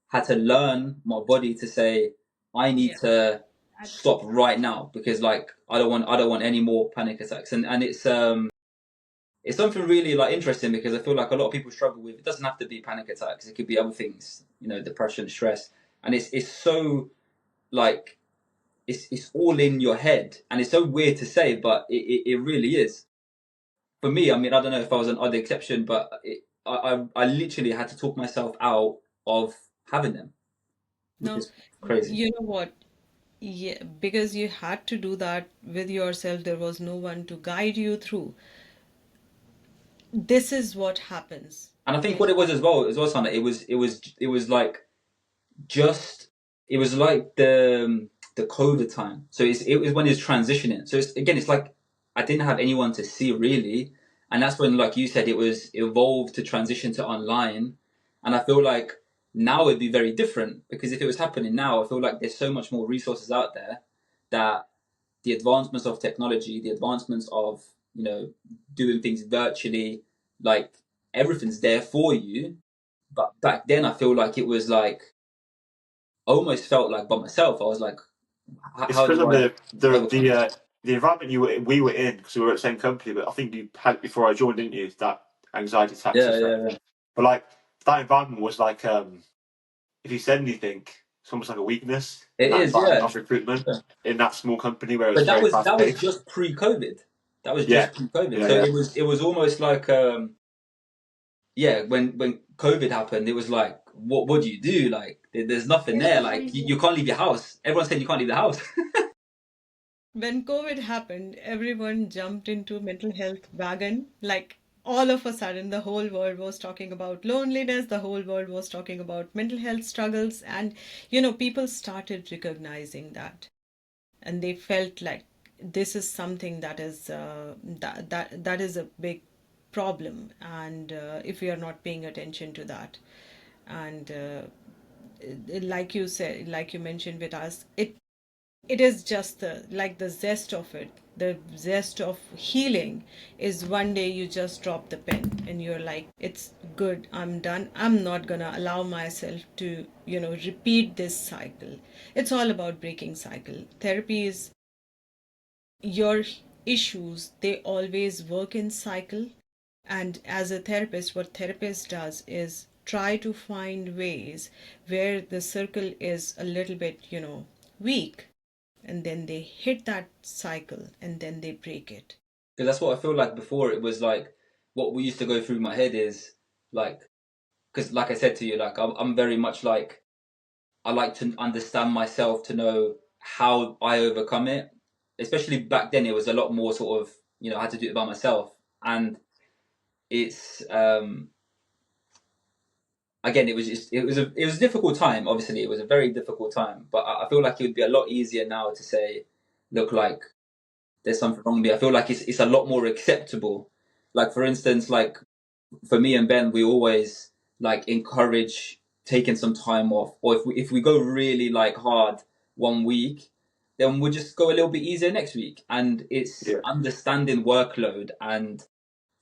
had to learn my body to say, I need to stop right now, because like I don't want any more panic attacks. And it's something really like interesting, because I feel like a lot of people struggle with, it doesn't have to be panic attacks, it could be other things, depression, stress. And it's so like it's all in your head, and it's so weird to say, but it really is. For me, I mean, I don't know if I was an odd exception, but I literally had to talk myself out of having them, which No, is crazy. you know what? Yeah, because you had to do that with yourself. There was no one to guide you through. This is what happens. And I think Okay. what it was as well, Sana, it was like just it was like the COVID time. So it was when it's transitioning. So it's like I didn't have anyone to see really, And that's when, like you said, it was evolved to transition to online. And I feel like now it'd be very different, because if it was happening now, I feel like there's so much more resources out there that the advancements of technology, the advancements of, doing things virtually, like everything's there for you. But back then I feel like it was like, I almost felt like by myself. I was like, It's how because do of I overcome this? the environment we were in, because we were at the same company. But I think you had it before I joined, didn't you? That anxiety attacks and Yeah, stuff. yeah, yeah. But like that environment was like, if you said anything, it's almost like a weakness in It that is, environment yeah. of recruitment Yeah. in that small company where it was But that very was fast that was paced. just pre-COVID. That was Yeah, just pre-COVID. yeah, So yeah, it was almost like, yeah, when COVID happened, it was like, what do you do? Like, there's nothing there. Like, you can't leave your house. Everyone said you can't leave the house. When COVID happened, everyone jumped into mental health wagon. Like all of a sudden, the whole world was talking about loneliness, the whole world was talking about mental health struggles, and people started recognizing that, and they felt like this is something that is that is a big problem, and if we are not paying attention to that, and like you said, like you mentioned with us, it is just the zest of it. The zest of healing is one day you just drop the pen and you're like, it's good, I'm done. I'm not gonna allow myself to, repeat this cycle. It's all about breaking cycle. Therapy is your issues, they always work in cycle. And as a therapist, what therapist does is try to find ways where the circle is a little bit, weak, and then they hit that cycle and then they break it. Because that's what I feel like before. It was like, what we used to go through my head is like, because like I said to you, like I'm very much like, I like to understand myself to know how I overcome it. Especially back then, it was a lot more sort of, I had to do it by myself. And it's, again, it was a difficult time. Obviously, it was a very difficult time. But I feel like it would be a lot easier now to say, look, like there's something wrong with me. I feel like it's a lot more acceptable. Like for instance, like for me and Ben, we always like encourage taking some time off, or if we go really like hard one week, then we'll just go a little bit easier next week. And it's yeah. understanding workload. And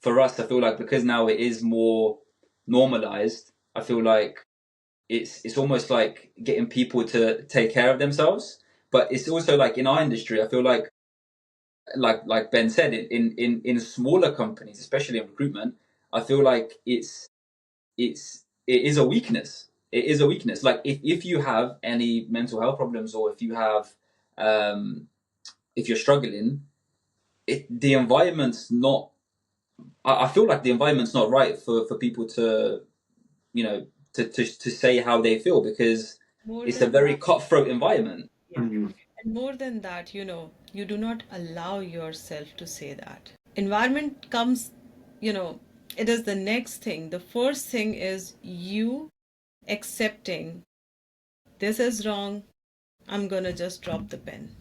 for us, I feel like because now it is more normalized, I feel like it's almost like getting people to take care of themselves. But it's also like in our industry, I feel like Ben said, in smaller companies, especially in recruitment, I feel like it is a weakness. It is a weakness. Like if you have any mental health problems, or um, if you're struggling, the environment's not. I feel like the environment's not right for people to, to say how they feel, because More it's a than very that, cutthroat environment. yeah. Mm. And more than that, you do not allow yourself to say that. Environment comes, it is the next thing. The first thing is you accepting this is wrong, I'm gonna just drop the pen.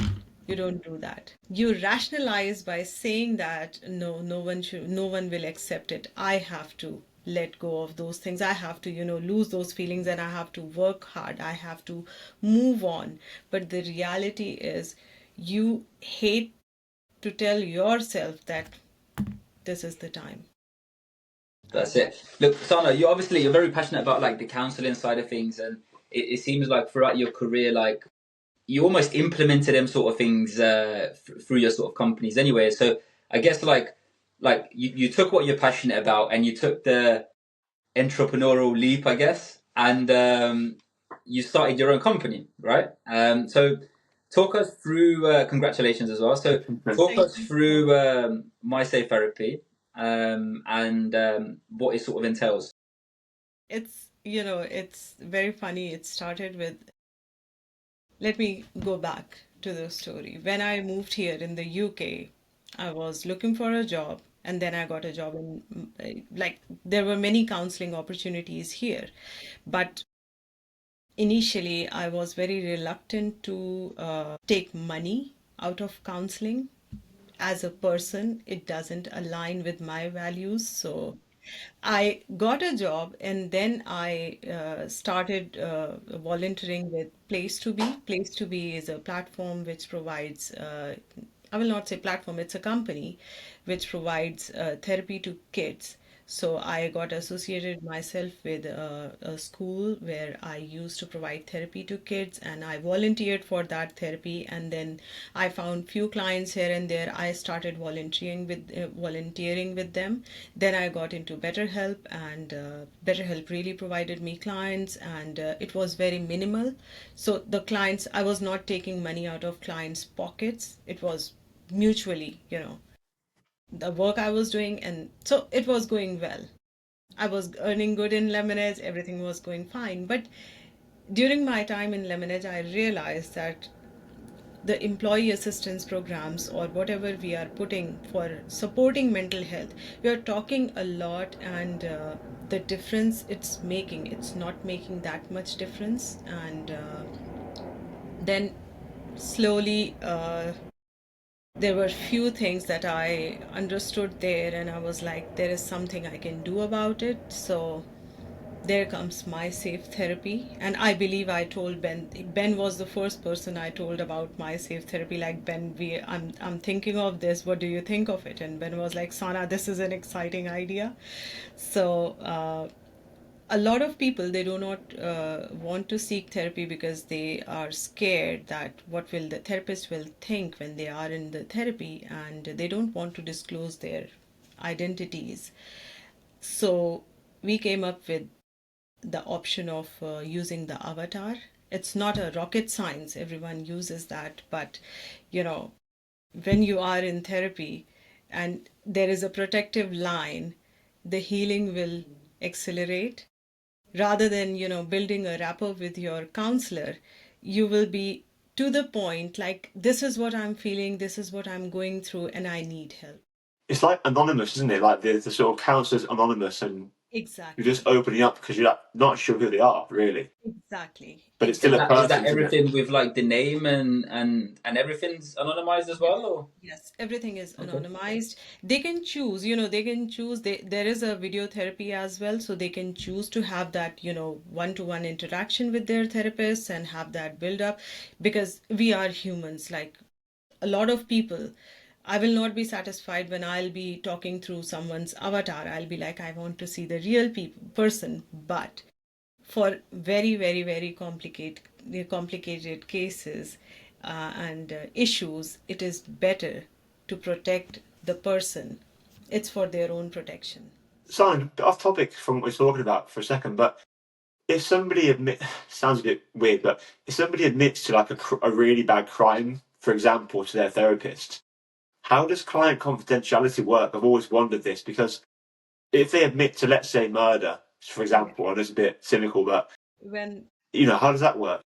You don't do that. You rationalize by saying that no one will accept it. I have to let go of those things. I have to, lose those feelings, and I have to work hard. I have to move on. But the reality is you hate to tell yourself that this is the time. That's And it. Look, Sana, you're very passionate about like the counselling side of things, and it seems like throughout your career, like you almost implemented them sort of things through your sort of companies anyway. So I guess like you took what you're passionate about, and you took the entrepreneurial leap, I guess, and you started your own company, right? So talk us through. Congratulations as well. So talk thank us you. through MySafeTherapy, and what it sort of entails. It's very funny. It started with, let me go back to the story. When I moved here in the UK, I was looking for a job, and then I got a job like, there were many counseling opportunities here. But initially, I was very reluctant to take money out of counseling as a person, it doesn't align with my values. So I got a job and then I started volunteering with Place to Be. Place to Be is a platform which provides, I will not say platform, it's a company which provides therapy to kids. So I got associated myself with a school where I used to provide therapy to kids, and I volunteered for that therapy. And then I found few clients here and there. I started volunteering with them. Then I got into BetterHelp, and BetterHelp really provided me clients, and it was very minimal. So the clients, I was not taking money out of clients' pockets. It was mutually, the work I was doing, and so it was going well. I was earning good in Lemonade, everything was going fine. But during my time in Lemonade, I realized that the employee assistance programs or whatever we are putting for supporting mental health, we are talking a lot, and the difference it's not making that much difference. And then slowly, there were few things that I understood there, and I was like, there is something I can do about it. So there comes MySafeTherapy, and I believe I told Ben. Ben was the first person I told about MySafeTherapy. Like, Ben, I'm thinking of this. What do you think of it? And Ben was like, Sana, this is an exciting idea. So a lot of people, they do not want to seek therapy because they are scared that what will the therapist will think when they are in the therapy, and they don't want to disclose their identities. So we came up with the option of using the avatar. It's not a rocket science, everyone uses that, but you know, when you are in therapy and there is a protective line, the healing will accelerate. Rather than, building a rapport with your counselor, you will be to the point, like, this is what I'm feeling, this is what I'm going through, and I need help. It's like anonymous, isn't it? Like the sort of counsellor's anonymous, and you're just Exactly. opening up because you're not sure who they are, really. Exactly. But it's still Is a that Exactly. is that person, isn't it? everything with like the name and everything's anonymized as Yes. well, or Yes, everything is okay? anonymized. They can choose, there is a video therapy as well, so they can choose to have that, one-to-one interaction with their therapists and have that build up, because we are humans. Like, a lot of people, I will not be satisfied when I'll be talking through someone's avatar. I'll be like, I want to see the real person. But for very, very, very complicated cases and issues, it is better to protect the person. It's for their own protection. Simon, a bit off topic from what we're talking about for a second, but if somebody sounds a bit weird, but if somebody admits to like a really bad crime, for example, to their therapist, how does client confidentiality work? I've always wondered this because if they admit to, let's say, murder, for Yeah. example, and it's a bit cynical, but When how does that work?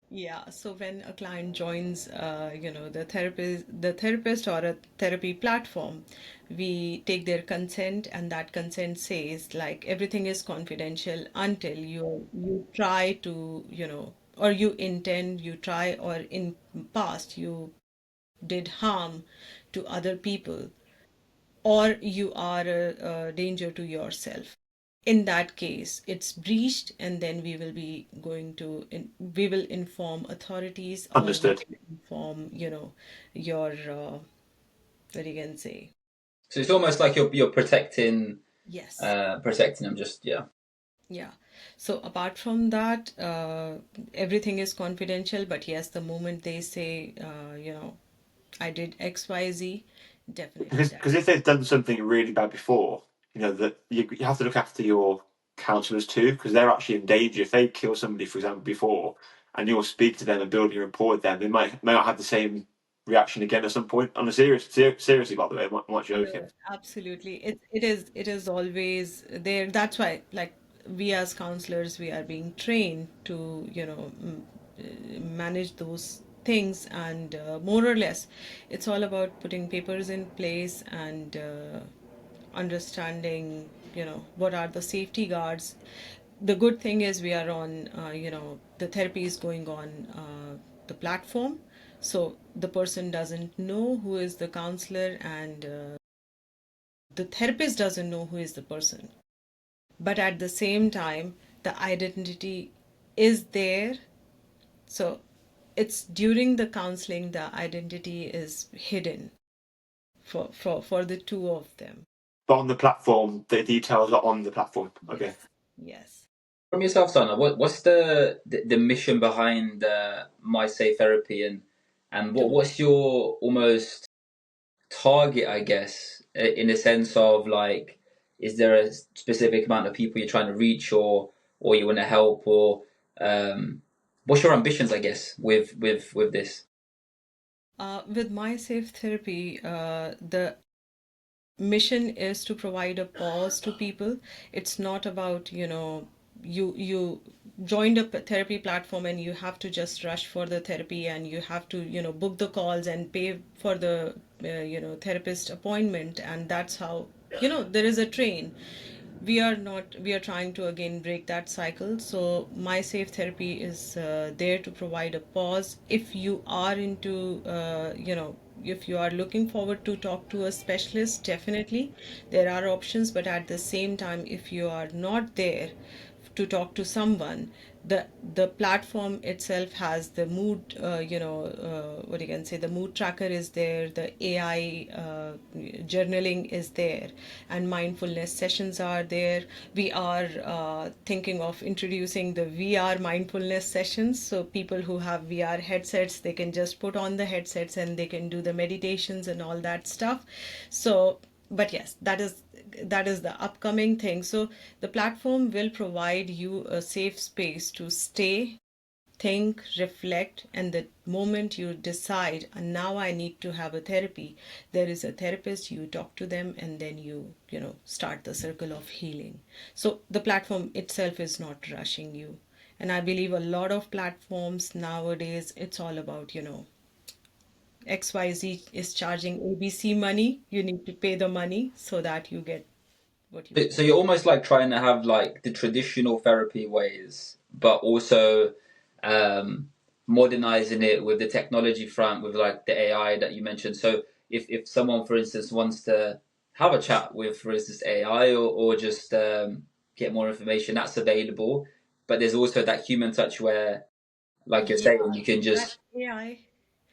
Yeah, so when a client joins, the therapist or a therapy platform, we take their consent, and that consent says, like, everything is confidential until you try to, or you intend, you try, or in past you did harm to other people, or you are a danger to yourself. In that case, it's breached, and then we will inform authorities, or we Understood. will inform, your, what you can say. So it's almost like you're Yes. protecting them. Just yeah. Yeah. So apart from that, everything is confidential. But yes, the moment they say, I did XYZ, definitely that. Because if they've done something really bad before, that you have to look after your counsellors too, because they're actually in danger. If they kill somebody, for example, before, and you'll speak to them and build a rapport with them, they may not have the same reaction again at some point. On a seriously, by the way, I'm not joking. No, absolutely. It is always there. That's why, like, we as counselors, we are being trained to, manage those things, and more or less, it's all about putting papers in place and understanding, what are the safety guards. The good thing is we are on, the therapy is going on the platform, So the person doesn't know who is the counselor, and the therapist doesn't know who is the person. But at the same time, the identity is there. So it's during the counseling, the identity is hidden for the two of them. But on the platform, the details are on the platform. Okay. Yes. From yourself, Sana, what's the mission behind MySafeTherapy, and what's your almost target, I guess, in a sense of like, is there a specific amount of people you're trying to reach, or you want to help, or what's your ambitions, I guess, with this? With MySafeTherapy, the mission is to provide a pause to people. It's not about, you joined a therapy platform and you have to just rush for the therapy, and you have to, book the calls and pay for the therapist appointment, and that's how, there is a train. We are trying to again break that cycle. So my safe therapy is there to provide a pause. If you are into if you are looking forward to talk to a specialist, definitely there are options. But at the same time, if you are not there to talk to someone, the platform itself has the mood, what you can say, the mood tracker is there, the AI journaling is there, and mindfulness sessions are there. We are thinking of introducing the VR mindfulness sessions, so people who have VR headsets, they can just put on the headsets and they can do the meditations and all that stuff. So but yes, that is the upcoming thing. So the platform will provide you a safe space to stay, think, reflect, and the moment you decide, and now I need to have a therapy, there is a therapist, you talk to them, and then you start the circle of healing. So the platform itself is not rushing you. And I believe a lot of platforms nowadays, it's all about, XYZ is charging ABC money, you need to pay the money so that you get what you So want. you're almost like trying to have like the traditional therapy ways, but also um, modernizing it with the technology front, with like the AI that you mentioned. So if someone, for instance, wants to have a chat with, for instance, AI, or just get more information, that's available. But there's also that human touch where, like you're Yeah, saying, you can that just, AI,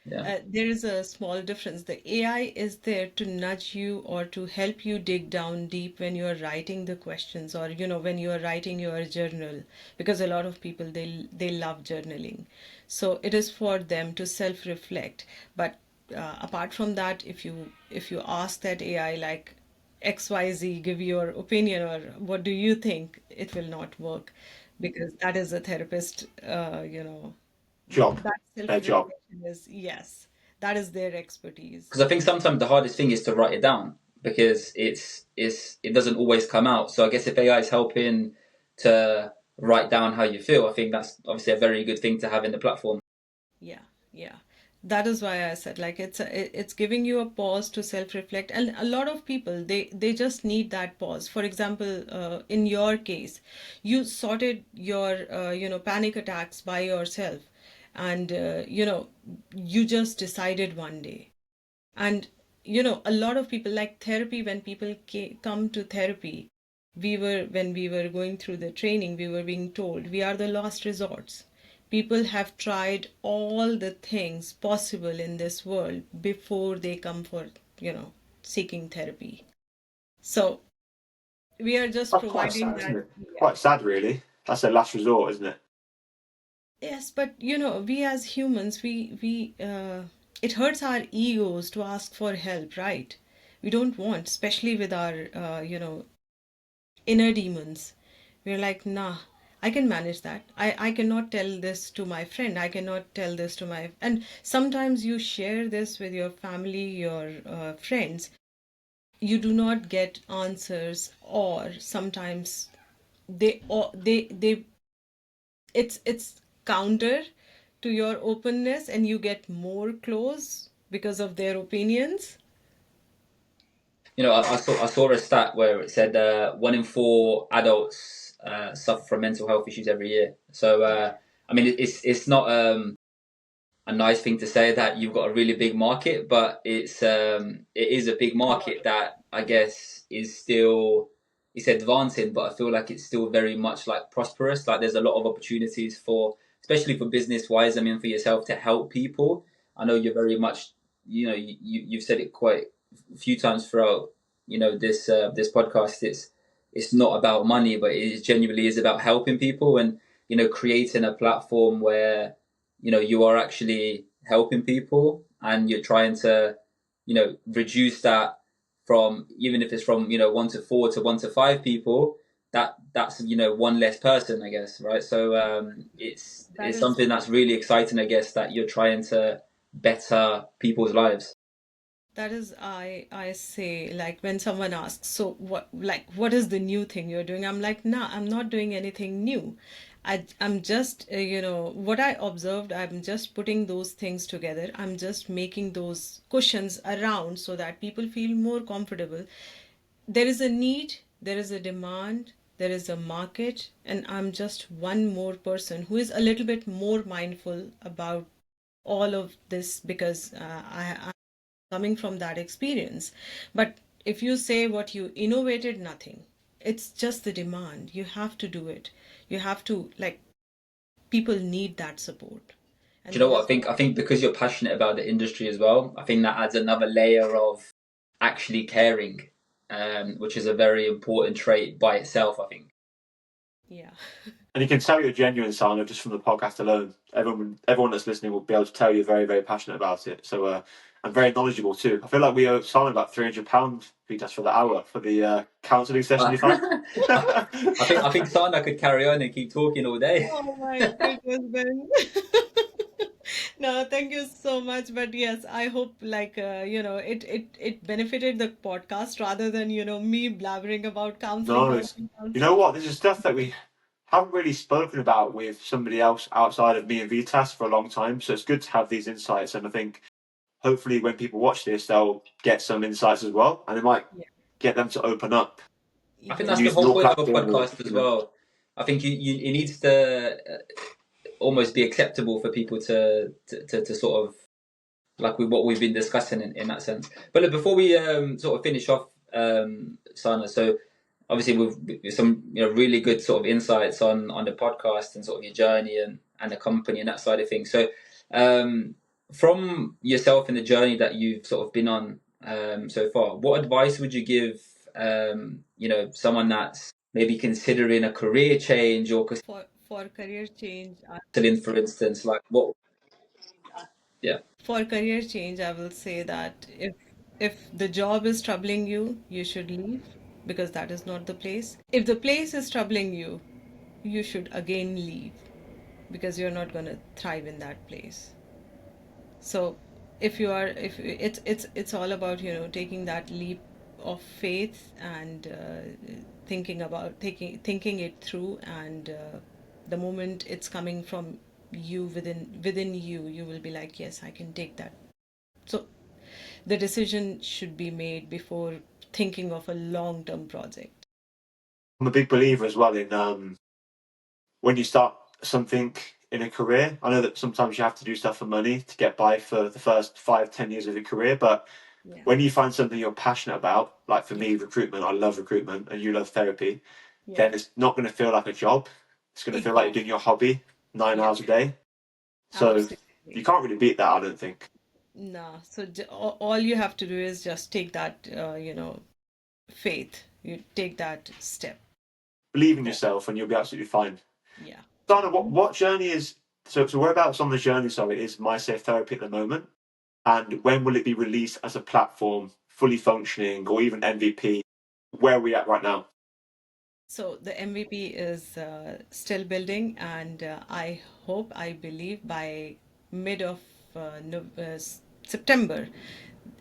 yeah. there is a small difference. The AI is there to nudge you or to help you dig down deep when you are writing the questions, or when you are writing your journal, because a lot of people, they love journaling. So it is for them to self-reflect. But apart from that, if you ask that AI like XYZ, give your opinion or what do you think, it will not work, because that is a therapist, Job. that Their job. self-reflection is, yes, that is their expertise. Because I think sometimes the hardest thing is to write it down, because it doesn't always come out. So I guess if AI is helping to write down how you feel, I think that's obviously a very good thing to have in the platform. Yeah, yeah. That is why I said like it's giving you a pause to self-reflect, and a lot of people, they just need that pause. For example, in your case, you sorted your panic attacks by yourself, and you just decided one day. And a lot of people like therapy. When people come to therapy, when we were going through the training, we were being told we are the last resorts. People have tried all the things possible in this world before they come for seeking therapy. So we are just That's quite providing sad, isn't that. it? Yeah. Quite sad, really. That's a last resort, isn't it? Yes, but we as humans, we it hurts our egos to ask for help, right? We don't want, especially with our inner demons. We're like, nah, I can manage that. I cannot tell this to my friend. I cannot tell this to my, and sometimes you share this with your family, your friends. You do not get answers, or sometimes they it's counter to your openness, and you get more close because of their opinions. I saw a stat where it said 1 in 4 adults suffer from mental health issues every year. So I mean, it's not a nice thing to say that you've got a really big market, but it is a big market that I guess is still it's advancing, but I feel like it's still very much like prosperous. Like there's a lot of opportunities for, especially for business wise. I mean, for yourself to help people. I know you're very much, you've said it quite a few times throughout, this podcast. It's not about money, but it genuinely is about helping people and creating a platform where you are actually helping people and you're trying to reduce that from, even if it's from 1 to 4 to 1 to 5 people, that's one less person, I guess, right? So it's That it's is something that's really exciting, I guess, that you're trying to better people's lives. that is I say, like, when someone asks, so what is the new thing you're doing? I'm like, nah, I'm not doing anything new. I'm just what I observed, I'm just putting those things together. I'm just making those cushions around so that people feel more comfortable. There is a need, there is a demand, there is a market, and I'm just one more person who is a little bit more mindful about all of this because I'm coming from that experience. But if you say what you innovated, nothing. It's just the demand. You have to do it. You have to, like, people need that support. Do And you know there what I is think? I think because you're passionate about the industry as well, I think that adds another layer of actually caring, which is a very important trait by itself, I think. yeah. And you can tell you're genuine, Sana, just from the podcast alone. Everyone that's listening will be able to tell you're very, very passionate about it. So, and very knowledgeable too. I feel like we owe Sana about £300 Vitas for the hour for the counselling session you've had. I think Sana could carry on and keep talking all day. Oh my goodness, Ben. No, thank you so much. But yes, I hope, like, it benefited the podcast rather than, me blabbering about No, counseling, you know counseling. what? This is stuff that we haven't really spoken about with somebody else outside of me and Vitas for a long time. So it's good to have these insights. And I think hopefully when people watch this, they'll get some insights as well. And it might Yeah. get them to open up I think and that's the use Yes. whole your point of a platform or, podcast as well. I think it needs to almost be acceptable for people to sort of like with what we've been discussing in that sense. But look, before we sort of finish off, Sana, so obviously with some really good sort of insights on the podcast and sort of your journey and the company and that side of things. So from yourself and the journey that you've sort of been on so far, what advice would you give someone that's maybe considering a career change or For career change, considering, for instance, like what? Yeah. I will say that if the job is troubling you, you should leave because that is not the place. If the place is troubling you, you should again leave because you're not going to thrive in that place. So if it's all about taking that leap of faith and thinking it through, and the moment it's coming from you, within you, you will be like, yes, I can take that. So the decision should be made before thinking of a long-term project. I'm a big believer as well in when you start something in a career. I know that sometimes you have to do stuff for money to get by for the first 5, 10 years of your career, but Yeah. when you find something you're passionate about, like for Yeah. me, recruitment, I love recruitment, and you love therapy, Yeah. then it's not going to feel like a job. It's going to feel like you're Exactly. doing your hobby 9 hours a Yeah. day. So you Absolutely. can't really beat that, I don't think. No. So all you have to do is just take that, faith. You take that step. Believe in yourself, and you'll be absolutely fine. Yeah. Donna, what journey is so whereabouts on the journey? Sorry, is MySafeTherapy at the moment, and when will it be released as a platform, fully functioning, or even MVP? Where are we at right now? So the MVP is still building, and I believe by mid of September,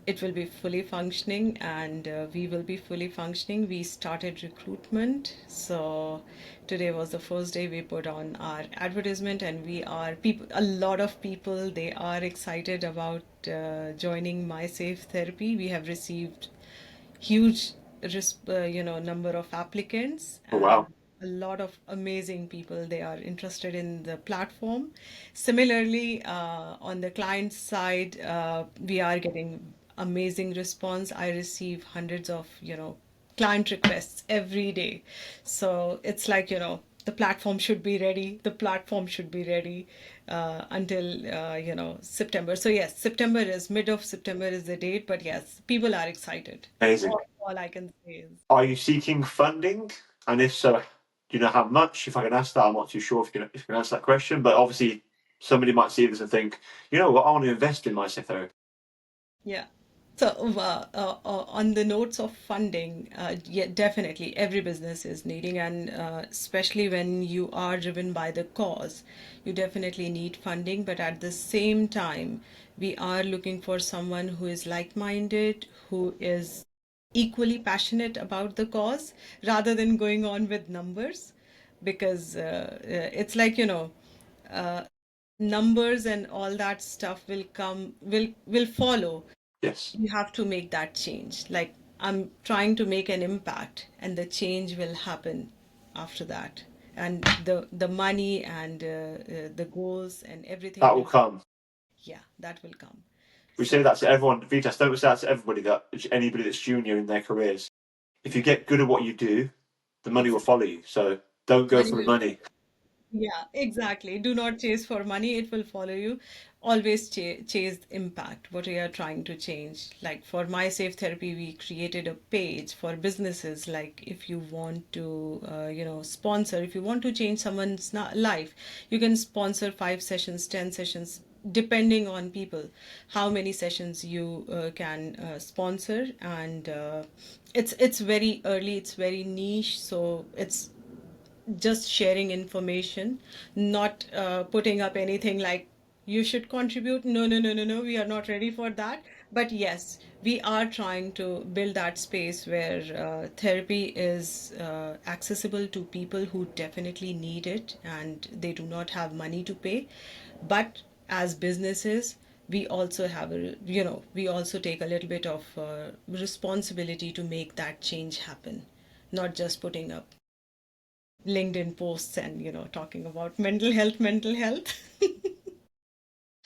it will be fully functioning, and we will be fully functioning. We started recruitment, so today was the first day we put on our advertisement, and a lot of people, they are excited about joining MySafeTherapy. We have received huge number of applicants, Oh and wow, a lot of amazing people. They are interested in the platform. Similarly, on the client side, we are getting amazing response. I receive hundreds of, client requests every day. So it's like, the platform should be ready. The platform should be ready until, September. So yes, mid of September is the date, but yes, people are excited. Amazing. All I can say is. Are you seeking funding? And if so, do you know how much? If I can ask that, I'm not too sure if you can answer that question. But obviously, somebody might see this and think, you know what, I want to invest in MySafeTherapy. Yeah. So, on the notes of funding, yeah, definitely every business is needing, and especially when you are driven by the cause, you definitely need funding. But at the same time, we are looking for someone who is like-minded, who is equally passionate about the cause, rather than going on with numbers, because it's like, numbers and all that stuff will follow. Yes, You have to make that change. Like, I'm trying to make an impact, and the change will happen after that. And the money and the goals and everything that will will, come. yeah, that will come. We So say that to everyone. Vitas, don't we say that to everybody, that anybody that's junior in their careers. If you get good at what you do, the money will exactly. follow you. So don't go Money for the will, money. yeah, exactly. Do not chase for money, it will follow you. Always chase impact, what we are trying to change. Like for MySafeTherapy, we created a page for businesses. Like if you want to, sponsor, if you want to change someone's life, you can sponsor 5 sessions, 10 sessions, depending on people, how many sessions you can sponsor. And it's very early, it's very niche, so it's just sharing information, not putting up anything like you should contribute. No, no, no, no, no. We are not ready for that. But yes, we are trying to build that space where therapy is accessible to people who definitely need it and they do not have money to pay. But as businesses, we also have we also take a little bit of responsibility to make that change happen, not just putting up LinkedIn posts and talking about mental health.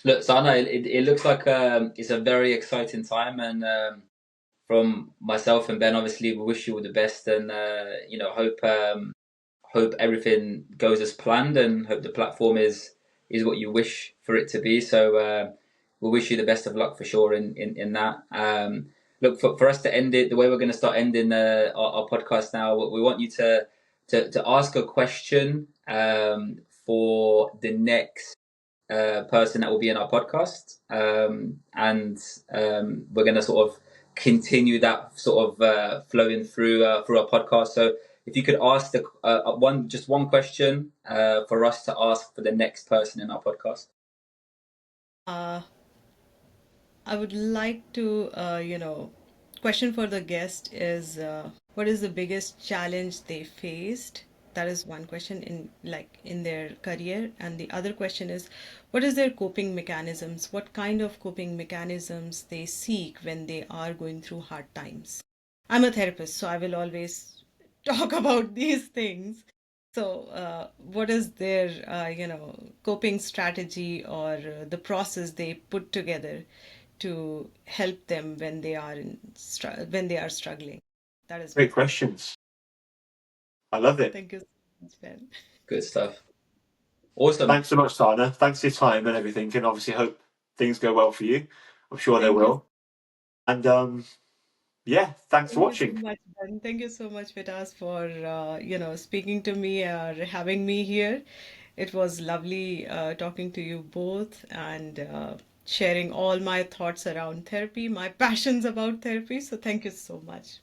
Look, Sana, it looks like it's a very exciting time, and from myself and Ben, obviously, we wish you all the best, and hope everything goes as planned, and hope the platform is what you wish for it to be. So we wish you the best of luck for sure in that. Look, for us to end it, the way we're going to start ending our podcast now, we want you to ask a question for the next person that will be in our podcast, and we're going to sort of continue that sort of flowing through our podcast. So if you could ask the one question for us to ask for the next person in our podcast. uh, I would like to, question for the guest is what is the biggest challenge they faced? That is one question in their career, and the other question is, what is their coping mechanisms? What kind of coping mechanisms they seek when they are going through hard times? I'm a therapist, so I will always talk about these things. So, what is their, coping strategy or the process they put together to help them when they are when they are struggling? That is my Great questions. I love it. thank you so much, Ben. Good stuff. Awesome. Thanks so much, Sana. Thanks for your time and everything. And obviously, hope things go well for you. I'm sure they Thank you. will. And yeah, thanks for Thank you so watching. much, Ben. Thank you so much, Vitas, for speaking to me or having me here. It was lovely talking to you both and sharing all my thoughts around therapy, my passions about therapy. So thank you so much.